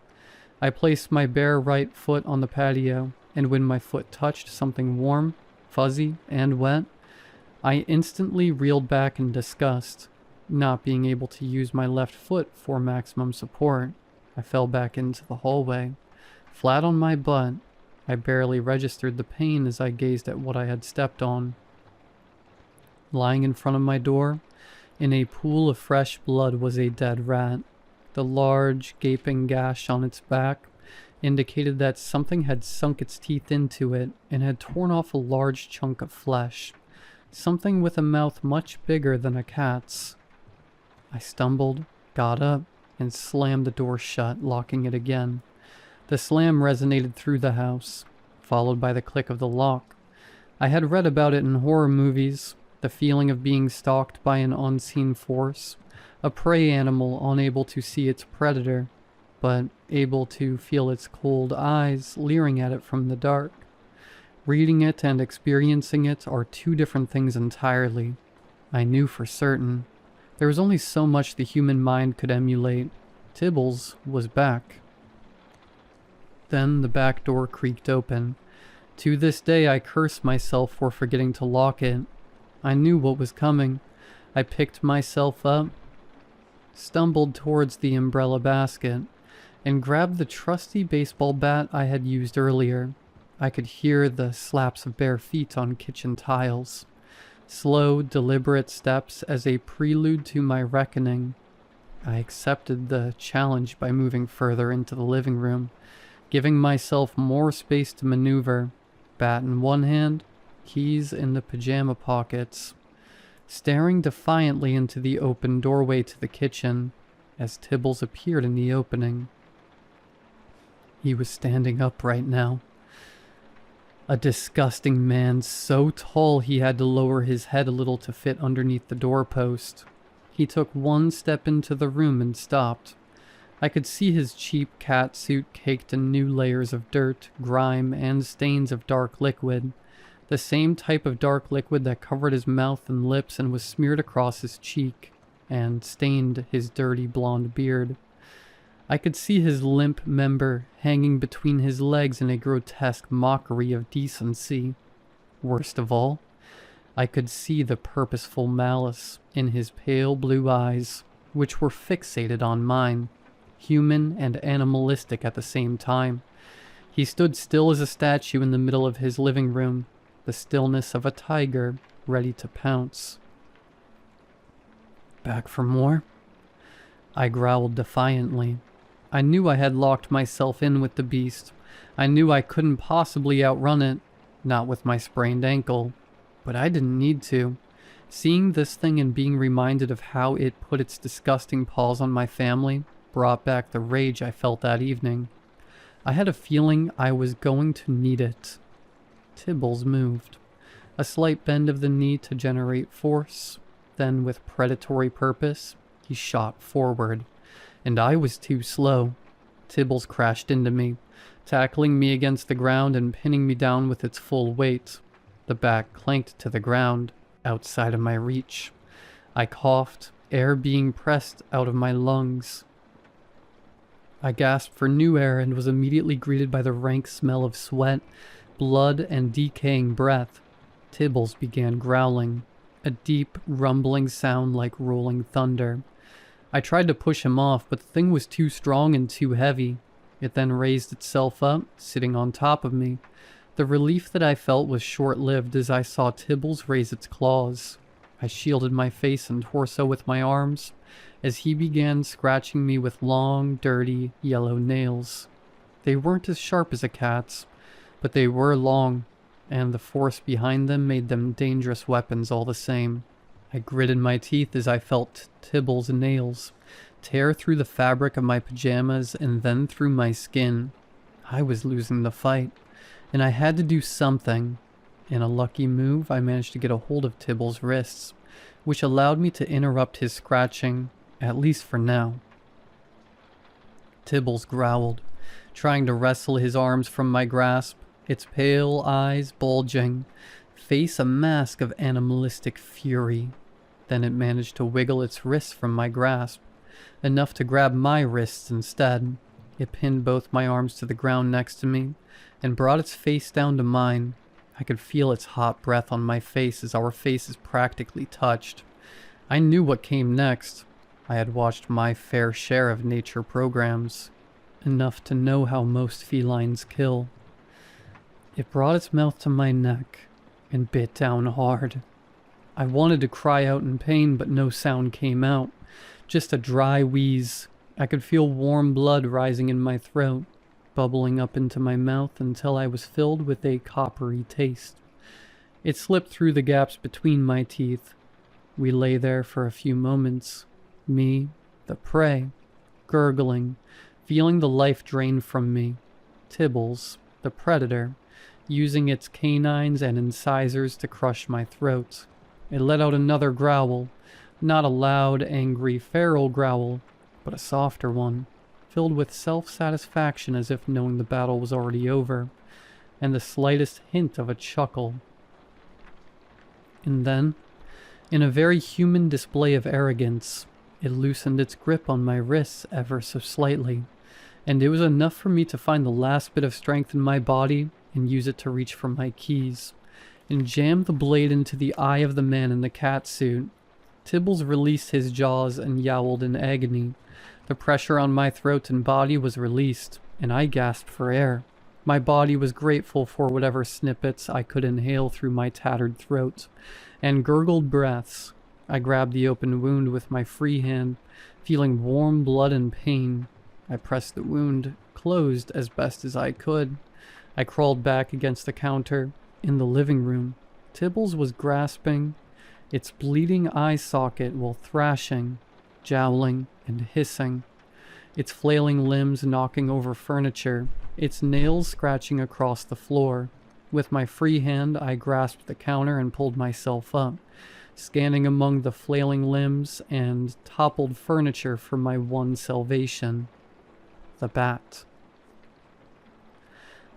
I placed my bare right foot on the patio, and when my foot touched something warm, fuzzy, and wet, I instantly reeled back in disgust. Not being able to use my left foot for maximum support, I fell back into the hallway. Flat on my butt, I barely registered the pain as I gazed at what I had stepped on. Lying in front of my door, in a pool of fresh blood, was a dead rat. The large, gaping gash on its back indicated that something had sunk its teeth into it and had torn off a large chunk of flesh. Something with a mouth much bigger than a cat's. I stumbled, got up, and slammed the door shut, locking it again. The slam resonated through the house, followed by the click of the lock. I had read about it in horror movies, the feeling of being stalked by an unseen force, a prey animal unable to see its predator, but able to feel its cold eyes leering at it from the dark. Reading it and experiencing it are two different things entirely. I knew for certain. There was only so much the human mind could emulate. Tibbles was back. Then the back door creaked open. To this day I curse myself for forgetting to lock it. I knew what was coming. I picked myself up, stumbled towards the umbrella basket, and grabbed the trusty baseball bat I had used earlier. I could hear the slaps of bare feet on kitchen tiles. Slow, deliberate steps as a prelude to my reckoning. I accepted the challenge by moving further into the living room, giving myself more space to maneuver, bat in one hand, keys in the pajama pockets, staring defiantly into the open doorway to the kitchen as Tibbles appeared in the opening. He was standing upright now. A disgusting man so tall he had to lower his head a little to fit underneath the doorpost. He took one step into the room and stopped. I could see his cheap cat suit caked in new layers of dirt, grime, and stains of dark liquid. The same type of dark liquid that covered his mouth and lips and was smeared across his cheek and stained his dirty blonde beard. I could see his limp member hanging between his legs in a grotesque mockery of decency. Worst of all, I could see the purposeful malice in his pale blue eyes, which were fixated on mine, human and animalistic at the same time. He stood still as a statue in the middle of his living room, the stillness of a tiger ready to pounce. Back for more? I growled defiantly. I knew I had locked myself in with the beast. I knew I couldn't possibly outrun it, not with my sprained ankle. But I didn't need to. Seeing this thing and being reminded of how it put its disgusting paws on my family brought back the rage I felt that evening. I had a feeling I was going to need it. Tibbles moved. A slight bend of the knee to generate force. Then, with predatory purpose, he shot forward. And I was too slow. Tibbles crashed into me, tackling me against the ground and pinning me down with its full weight. The back clanked to the ground, outside of my reach. I coughed, air being pressed out of my lungs. I gasped for new air and was immediately greeted by the rank smell of sweat, blood, and decaying breath. Tibbles began growling, a deep, rumbling sound like rolling thunder. I tried to push him off, but the thing was too strong and too heavy. It then raised itself up, sitting on top of me. The relief that I felt was short-lived as I saw Tibbles raise its claws. I shielded my face and torso with my arms as he began scratching me with long, dirty, yellow nails. They weren't as sharp as a cat's, but they were long, and the force behind them made them dangerous weapons all the same. I gritted my teeth as I felt Tibbles' nails tear through the fabric of my pajamas and then through my skin. I was losing the fight, and I had to do something. In a lucky move, I managed to get a hold of Tibbles' wrists, which allowed me to interrupt his scratching, at least for now. Tibbles growled, trying to wrestle his arms from my grasp, its pale eyes bulging, face a mask of animalistic fury. Then it managed to wiggle its wrists from my grasp, enough to grab my wrists instead. It pinned both my arms to the ground next to me, and brought its face down to mine. I could feel its hot breath on my face as our faces practically touched. I knew what came next. I had watched my fair share of nature programs, enough to know how most felines kill. It brought its mouth to my neck and bit down hard. I wanted to cry out in pain, but no sound came out, just a dry wheeze. I could feel warm blood rising in my throat, bubbling up into my mouth until I was filled with a coppery taste. It slipped through the gaps between my teeth. We lay there for a few moments, me, the prey, gurgling, feeling the life drain from me. Tibbles, the predator, using its canines and incisors to crush my throat. It let out another growl, not a loud, angry, feral growl, but a softer one, filled with self-satisfaction as if knowing the battle was already over, and the slightest hint of a chuckle. And then, in a very human display of arrogance, it loosened its grip on my wrists ever so slightly, and it was enough for me to find the last bit of strength in my body and use it to reach for my keys, and jam the blade into the eye of the man in the cat suit. Tibbles released his jaws and yowled in agony. The pressure on my throat and body was released, and I gasped for air. My body was grateful for whatever snippets I could inhale through my tattered throat, and gurgled breaths. I grabbed the open wound with my free hand, feeling warm blood and pain. I pressed the wound closed as best as I could. I crawled back against the counter in the living room. Tibbles was grasping its bleeding eye socket while thrashing, jowling, and hissing, its flailing limbs knocking over furniture, its nails scratching across the floor. With my free hand, I grasped the counter and pulled myself up, scanning among the flailing limbs and toppled furniture for my one salvation: the bat.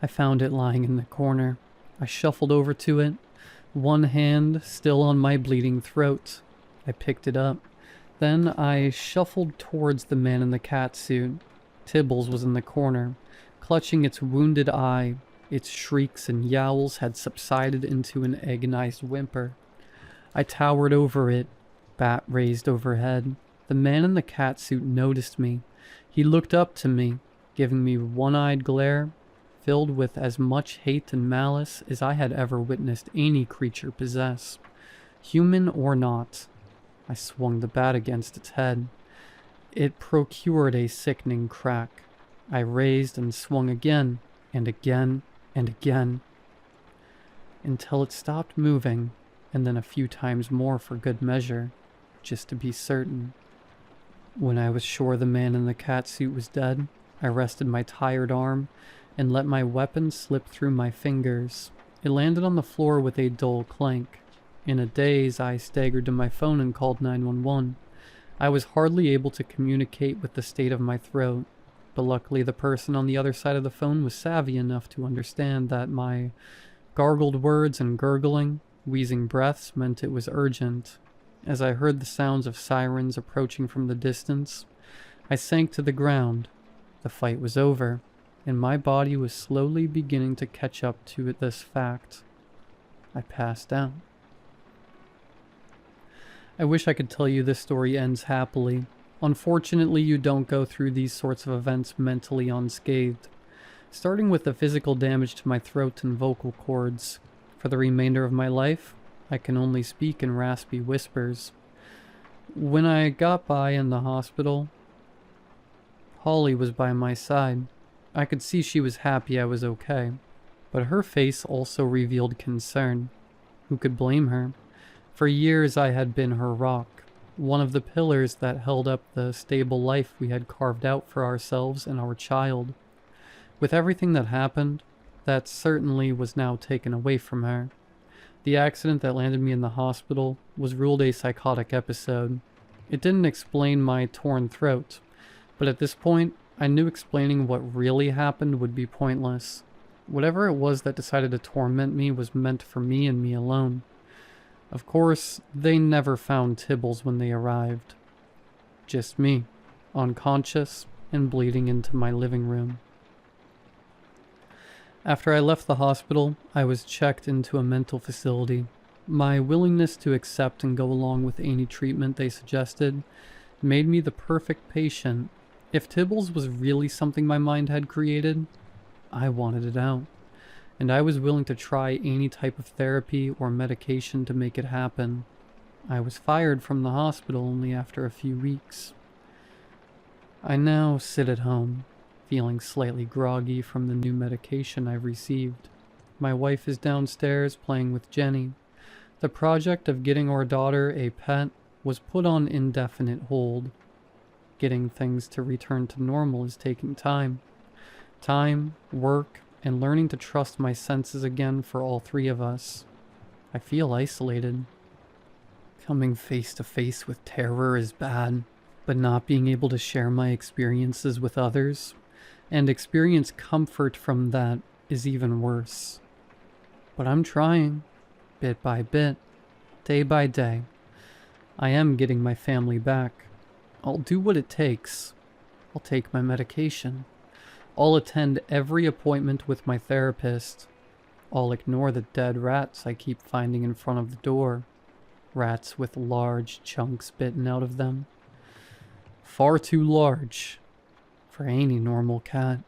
I found it lying in the corner. I shuffled over to it, one hand still on my bleeding throat. I picked it up. Then I shuffled towards the man in the cat suit. Tibbles was in the corner, clutching its wounded eye. Its shrieks and yowls had subsided into an agonized whimper. I towered over it, bat raised overhead. The man in the cat suit noticed me. He looked up to me, giving me one-eyed glare, filled with as much hate and malice as I had ever witnessed any creature possess, human or not. I swung the bat against its head. It procured a sickening crack. I raised and swung again, and again, and again, until it stopped moving, and then a few times more for good measure, just to be certain. When I was sure the man in the cat suit was dead, I rested my tired arm and let my weapon slip through my fingers. It landed on the floor with a dull clank. In a daze, I staggered to my phone and called 911. I was hardly able to communicate with the state of my throat, but luckily the person on the other side of the phone was savvy enough to understand that my gargled words and gurgling, wheezing breaths meant it was urgent. As I heard the sounds of sirens approaching from the distance, I sank to the ground. The fight was over, and my body was slowly beginning to catch up to this fact. I passed out. I wish I could tell you this story ends happily. Unfortunately, you don't go through these sorts of events mentally unscathed. Starting with the physical damage to my throat and vocal cords. For the remainder of my life, I can only speak in raspy whispers. When I got by in the hospital, Holly was by my side. I could see she was happy I was okay, but her face also revealed concern. Who could blame her? For years I had been her rock, one of the pillars that held up the stable life we had carved out for ourselves and our child. With everything that happened, that certainly was now taken away from her. The accident that landed me in the hospital was ruled a psychotic episode. It didn't explain my torn throat, but at this point, I knew explaining what really happened would be pointless. Whatever it was that decided to torment me was meant for me and me alone. Of course, they never found Tibbles when they arrived. Just me, unconscious and bleeding into my living room. After I left the hospital, I was checked into a mental facility. My willingness to accept and go along with any treatment they suggested made me the perfect patient. If Tibbles was really something my mind had created, I wanted it out. And I was willing to try any type of therapy or medication to make it happen. I was fired from the hospital only after a few weeks. I now sit at home, feeling slightly groggy from the new medication I've received. My wife is downstairs playing with Jenny. The project of getting our daughter a pet was put on indefinite hold. Getting things to return to normal is taking time. Time, work, and learning to trust my senses again for all three of us. I feel isolated. Coming face to face with terror is bad, but not being able to share my experiences with others and experience comfort from that is even worse. But I'm trying, bit by bit, day by day. I am getting my family back. I'll do what it takes. I'll take my medication. I'll attend every appointment with my therapist. I'll ignore the dead rats I keep finding in front of the door. Rats with large chunks bitten out of them. Far too large for any normal cat.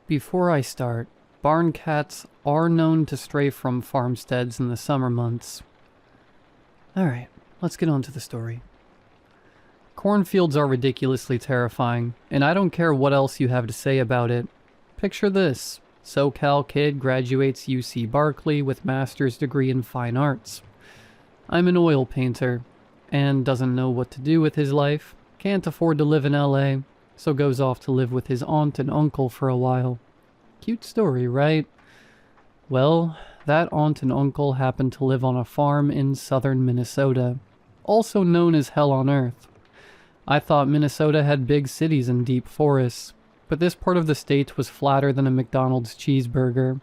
Before I start, barn cats are known to stray from farmsteads in the summer months. Alright, let's get on to the story. Cornfields are ridiculously terrifying, and I don't care what else you have to say about it. Picture this. SoCal kid graduates UC Berkeley with master's degree in fine arts. I'm an oil painter, and doesn't know what to do with his life, can't afford to live in LA, so goes off to live with his aunt and uncle for a while. Cute story, right? Well, that aunt and uncle happened to live on a farm in southern Minnesota, also known as Hell on Earth. I thought Minnesota had big cities and deep forests, but this part of the state was flatter than a McDonald's cheeseburger.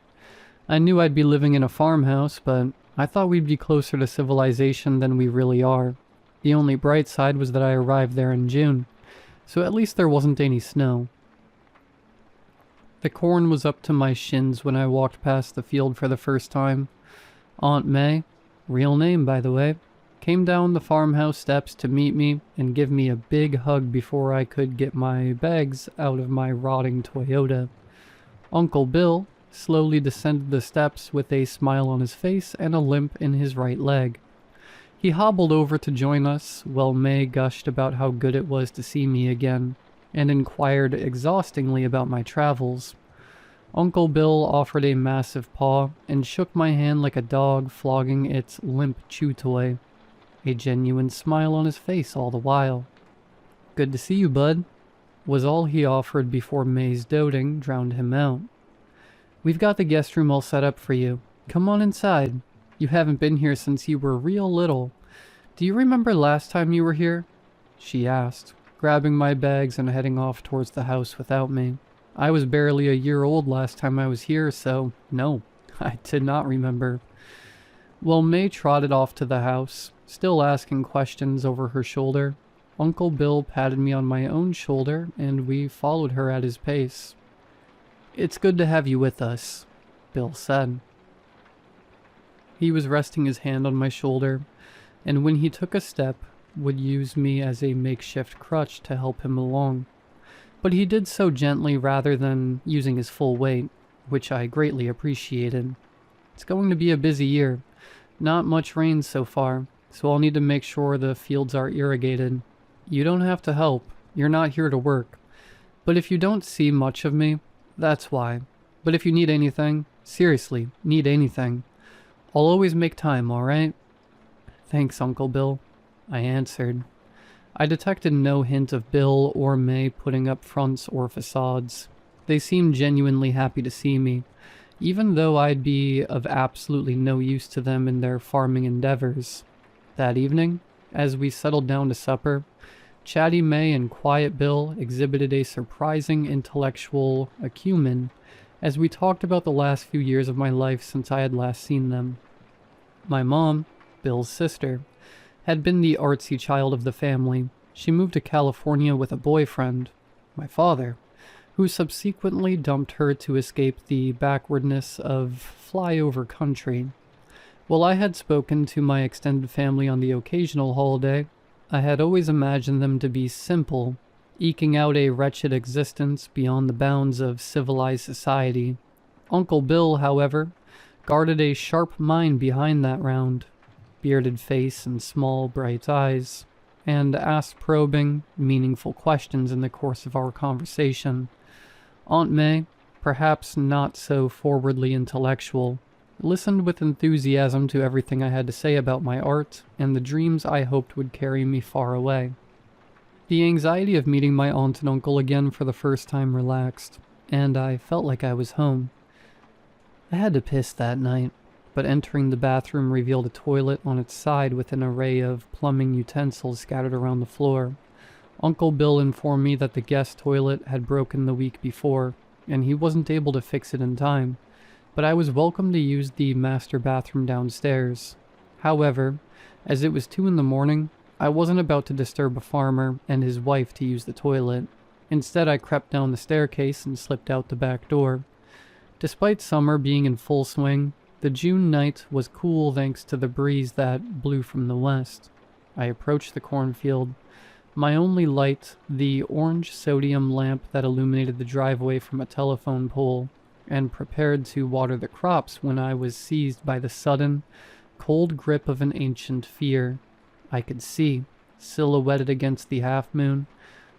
I knew I'd be living in a farmhouse, but I thought we'd be closer to civilization than we really are. The only bright side was that I arrived there in June, so at least there wasn't any snow. The corn was up to my shins when I walked past the field for the first time. Aunt May, real name by the way, came down the farmhouse steps to meet me and give me a big hug before I could get my bags out of my rotting Toyota. Uncle Bill slowly descended the steps with a smile on his face and a limp in his right leg. He hobbled over to join us while May gushed about how good it was to see me again, and inquired exhaustingly about my travels. Uncle Bill offered a massive paw and shook my hand like a dog flogging its limp chew toy, a genuine smile on his face all the while. "Good to see you, bud," was all he offered before May's doting drowned him out. "We've got the guest room all set up for you. Come on inside. You haven't been here since you were real little. Do you remember last time you were here?" she asked, grabbing my bags and heading off towards the house without me. I was barely a year old last time I was here, so no, I did not remember. While May trotted off to the house, still asking questions over her shoulder, Uncle Bill patted me on my own shoulder and we followed her at his pace. "It's good to have you with us," Bill said. He was resting his hand on my shoulder, and when he took a step, would use me as a makeshift crutch to help him along. But he did so gently rather than using his full weight, which I greatly appreciated. It's going to be a busy year. Not much rain so far, so I'll need to make sure the fields are irrigated. You don't have to help. You're not here to work. But if you don't see much of me, that's why. But if you need anything, seriously, need anything, I'll always make time, alright? "Thanks, Uncle Bill," I answered. I detected no hint of Bill or May putting up fronts or facades. They seemed genuinely happy to see me, even though I'd be of absolutely no use to them in their farming endeavors. That evening, as we settled down to supper, chatty May and quiet Bill exhibited a surprising intellectual acumen as we talked about the last few years of my life since I had last seen them. My mom, Bill's sister, had been the artsy child of the family. She moved to California with a boyfriend, my father, who subsequently dumped her to escape the backwardness of flyover country. While I had spoken to my extended family on the occasional holiday, I had always imagined them to be simple, eking out a wretched existence beyond the bounds of civilized society. Uncle Bill, however, guarded a sharp mind behind that round bearded face and small, bright eyes, and asked probing, meaningful questions in the course of our conversation. Aunt May, perhaps not so forwardly intellectual, listened with enthusiasm to everything I had to say about my art and the dreams I hoped would carry me far away. The anxiety of meeting my aunt and uncle again for the first time relaxed, and I felt like I was home. I had to piss that night, but entering the bathroom revealed a toilet on its side with an array of plumbing utensils scattered around the floor. Uncle Bill informed me that the guest toilet had broken the week before, and he wasn't able to fix it in time, but I was welcome to use the master bathroom downstairs. However, as it was 2 a.m, I wasn't about to disturb a farmer and his wife to use the toilet. Instead, I crept down the staircase and slipped out the back door. Despite summer being in full swing, the June night was cool thanks to the breeze that blew from the west. I approached the cornfield. My only light, the orange sodium lamp that illuminated the driveway from a telephone pole, and prepared to water the crops when I was seized by the sudden, cold grip of an ancient fear. I could see, silhouetted against the half-moon,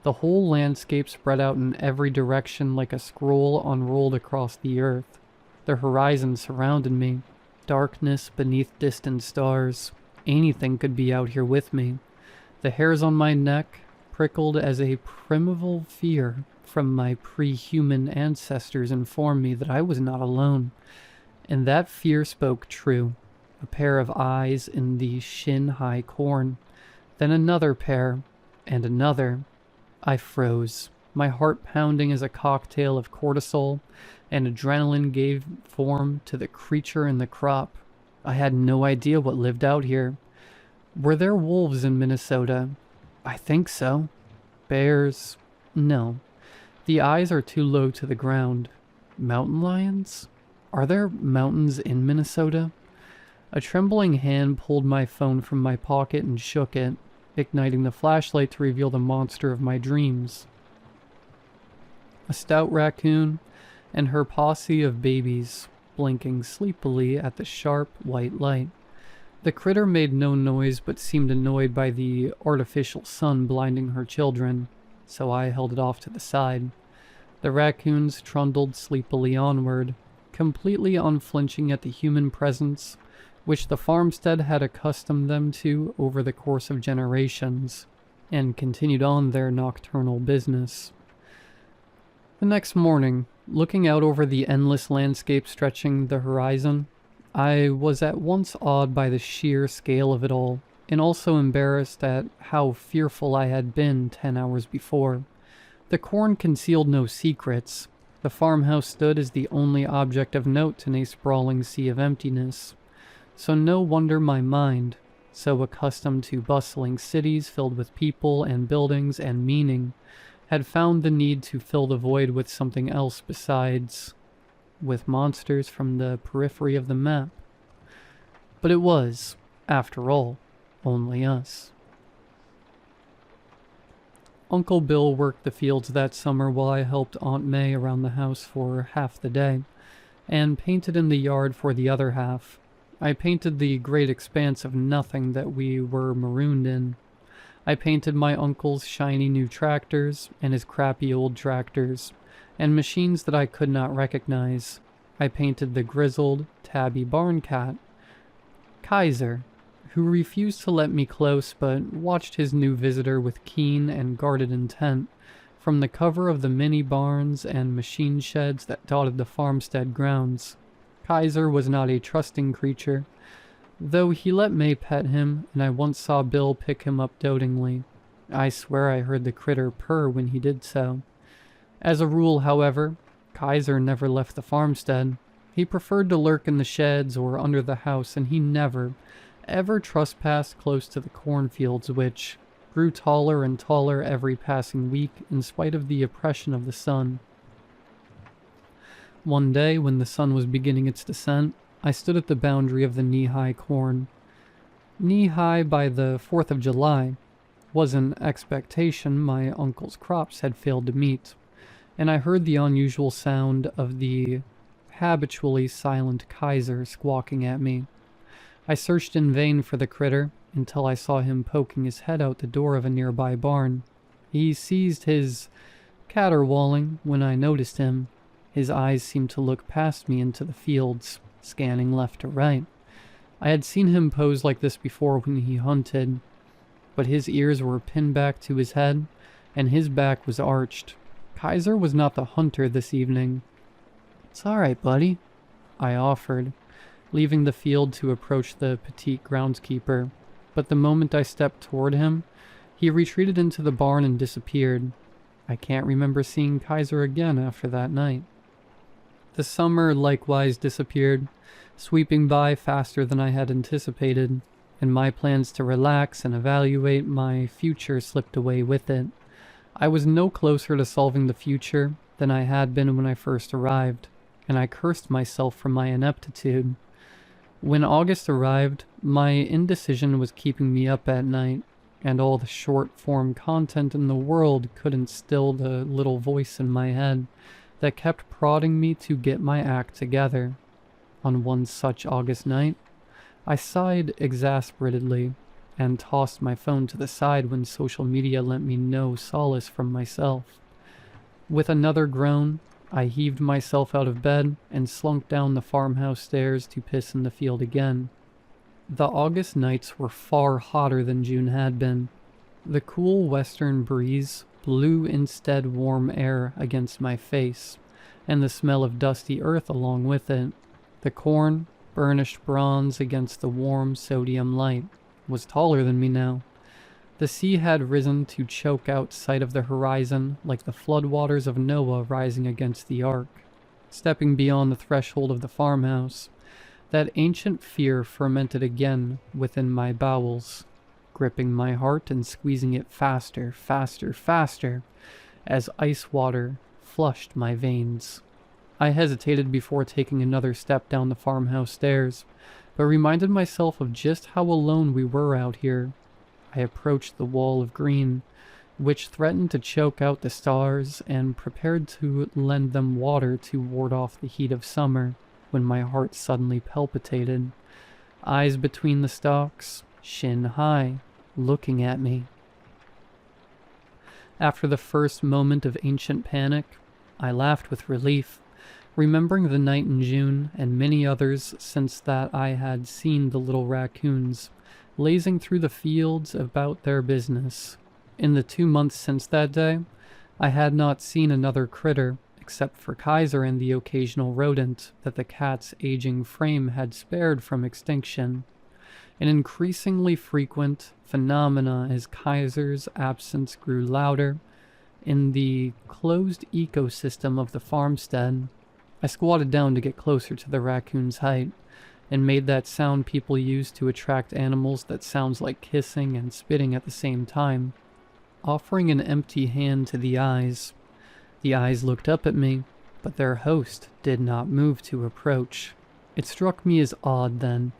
the whole landscape spread out in every direction like a scroll unrolled across the earth. The horizon surrounded me, darkness beneath distant stars. Anything could be out here with me. The hairs on my neck prickled as a primeval fear from my pre-human ancestors informed me that I was not alone. And that fear spoke true. A pair of eyes in the shin-high corn. Then another pair, and another. I froze, my heart pounding as a cocktail of cortisol and adrenaline gave form to the creature in the crop. I had no idea what lived out here. Were there wolves in Minnesota? I think so. Bears? No. The eyes are too low to the ground. Mountain lions? Are there mountains in Minnesota? A trembling hand pulled my phone from my pocket and shook it, igniting the flashlight to reveal the monster of my dreams. A stout raccoon and her posse of babies, blinking sleepily at the sharp white light. The critter made no noise but seemed annoyed by the artificial sun blinding her children, so I held it off to the side. The raccoons trundled sleepily onward, completely unflinching at the human presence which the farmstead had accustomed them to over the course of generations, and continued on their nocturnal business. The next morning, looking out over the endless landscape stretching the horizon, I was at once awed by the sheer scale of it all, and also embarrassed at how fearful I had been 10 hours before. The corn concealed no secrets. The farmhouse stood as the only object of note in a sprawling sea of emptiness. So no wonder my mind, so accustomed to bustling cities filled with people and buildings and meaning, had found the need to fill the void with something else besides with monsters from the periphery of the map. But it was, after all, only us. Uncle Bill worked the fields that summer while I helped Aunt May around the house for half the day, and painted in the yard for the other half. I painted the great expanse of nothing that we were marooned in. I painted my uncle's shiny new tractors and his crappy old tractors, and machines that I could not recognize. I painted the grizzled, tabby barn cat, Kaiser, who refused to let me close but watched his new visitor with keen and guarded intent from the cover of the many barns and machine sheds that dotted the farmstead grounds. Kaiser was not a trusting creature, though he let May pet him, and I once saw Bill pick him up dotingly. I swear I heard the critter purr when he did so. As a rule, however, Kaiser never left the farmstead. He preferred to lurk in the sheds or under the house, and he never, ever trespassed close to the cornfields, which grew taller and taller every passing week in spite of the oppression of the sun. One day, when the sun was beginning its descent, I stood at the boundary of the knee-high corn. Knee-high by the 4th of July was an expectation my uncle's crops had failed to meet, and I heard the unusual sound of the habitually silent Kaiser squawking at me. I searched in vain for the critter until I saw him poking his head out the door of a nearby barn. He ceased his caterwauling when I noticed him. His eyes seemed to look past me into the fields, scanning left to right. I had seen him pose like this before when he hunted, but his ears were pinned back to his head, and his back was arched. Kaiser was not the hunter this evening. "It's all right, buddy," I offered, leaving the field to approach the petite groundskeeper. But the moment I stepped toward him, he retreated into the barn and disappeared. I can't remember seeing Kaiser again after that night. The summer likewise disappeared, sweeping by faster than I had anticipated, and my plans to relax and evaluate my future slipped away with it. I was no closer to solving the future than I had been when I first arrived, and I cursed myself for my ineptitude. When August arrived, my indecision was keeping me up at night, and all the short-form content in the world couldn't still the little voice in my head that kept prodding me to get my act together. On one such August night, I sighed exasperately and tossed my phone to the side when social media lent me no solace from myself. With another groan, I heaved myself out of bed and slunk down the farmhouse stairs to piss in the field again. The August nights were far hotter than June had been. The cool western breeze blew instead warm air against my face, and the smell of dusty earth along with it. The corn, burnished bronze against the warm sodium light, was taller than me now. The sea had risen to choke out sight of the horizon like the floodwaters of Noah rising against the ark. Stepping beyond the threshold of the farmhouse, that ancient fear fermented again within my bowels, gripping my heart and squeezing it faster, faster, faster, as ice water flushed my veins. I hesitated before taking another step down the farmhouse stairs, but reminded myself of just how alone we were out here. I approached the wall of green, which threatened to choke out the stars, and prepared to lend them water to ward off the heat of summer, when my heart suddenly palpitated. Eyes between the stalks, shin high, looking at me. After the first moment of ancient panic, I laughed with relief, remembering the night in June and many others since that I had seen the little raccoons lazing through the fields about their business. In the 2 months since that day, I had not seen another critter, except for Kaiser and the occasional rodent that the cat's aging frame had spared from extinction. An increasingly frequent phenomena as Kaiser's absence grew louder in the closed ecosystem of the farmstead. I squatted down to get closer to the raccoon's height, and made that sound people use to attract animals that sounds like kissing and spitting at the same time, offering an empty hand to the eyes. The eyes looked up at me, but their host did not move to approach. It struck me as odd, then,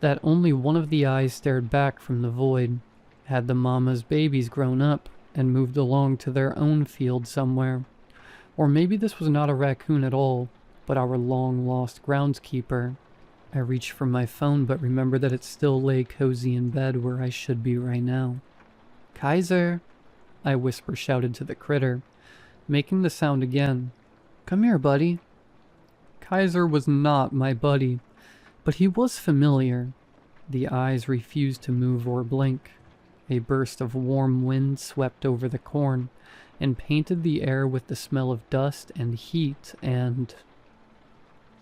that only one of the eyes stared back from the void. Had the mama's babies grown up and moved along to their own field somewhere? Or maybe this was not a raccoon at all, but our long-lost groundskeeper. I reached for my phone, but remembered that it still lay cozy in bed where I should be right now. "Kaiser," I whisper-shouted to the critter, making the sound again. "Come here, buddy." Kaiser was not my buddy, but he was familiar. The eyes refused to move or blink. A burst of warm wind swept over the corn and painted the air with the smell of dust and heat and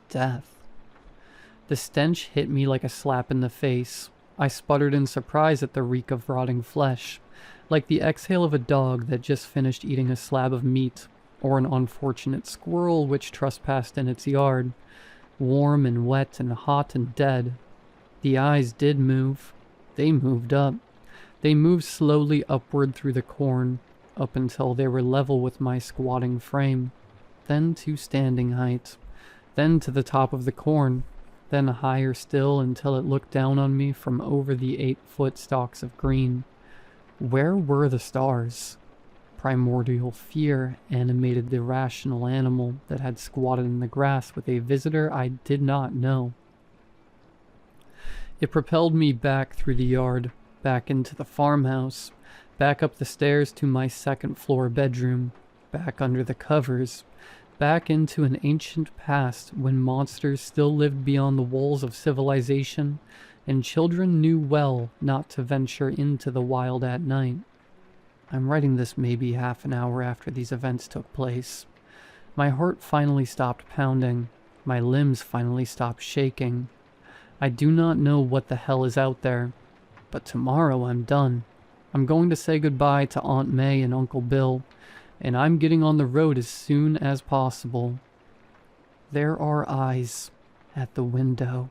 death. The stench hit me like a slap in the face. I sputtered in surprise at the reek of rotting flesh, like the exhale of a dog that just finished eating a slab of meat, or an unfortunate squirrel which trespassed in its yard. Warm and wet and hot and dead. The eyes did move. They moved up. They moved slowly upward through the corn, up until they were level with my squatting frame, then to standing height, then to the top of the corn, then higher still until it looked down on me from over the 8-foot stalks of green. Where were the stars? Primordial fear animated the rational animal that had squatted in the grass with a visitor I did not know. It propelled me back through the yard, back into the farmhouse, back up the stairs to my second-floor bedroom, back under the covers, back into an ancient past when monsters still lived beyond the walls of civilization, and children knew well not to venture into the wild at night. I'm writing this maybe half an hour after these events took place. My heart finally stopped pounding. My limbs finally stopped shaking. I do not know what the hell is out there, but tomorrow I'm done. I'm going to say goodbye to Aunt May and Uncle Bill, and I'm getting on the road as soon as possible. There are eyes at the window.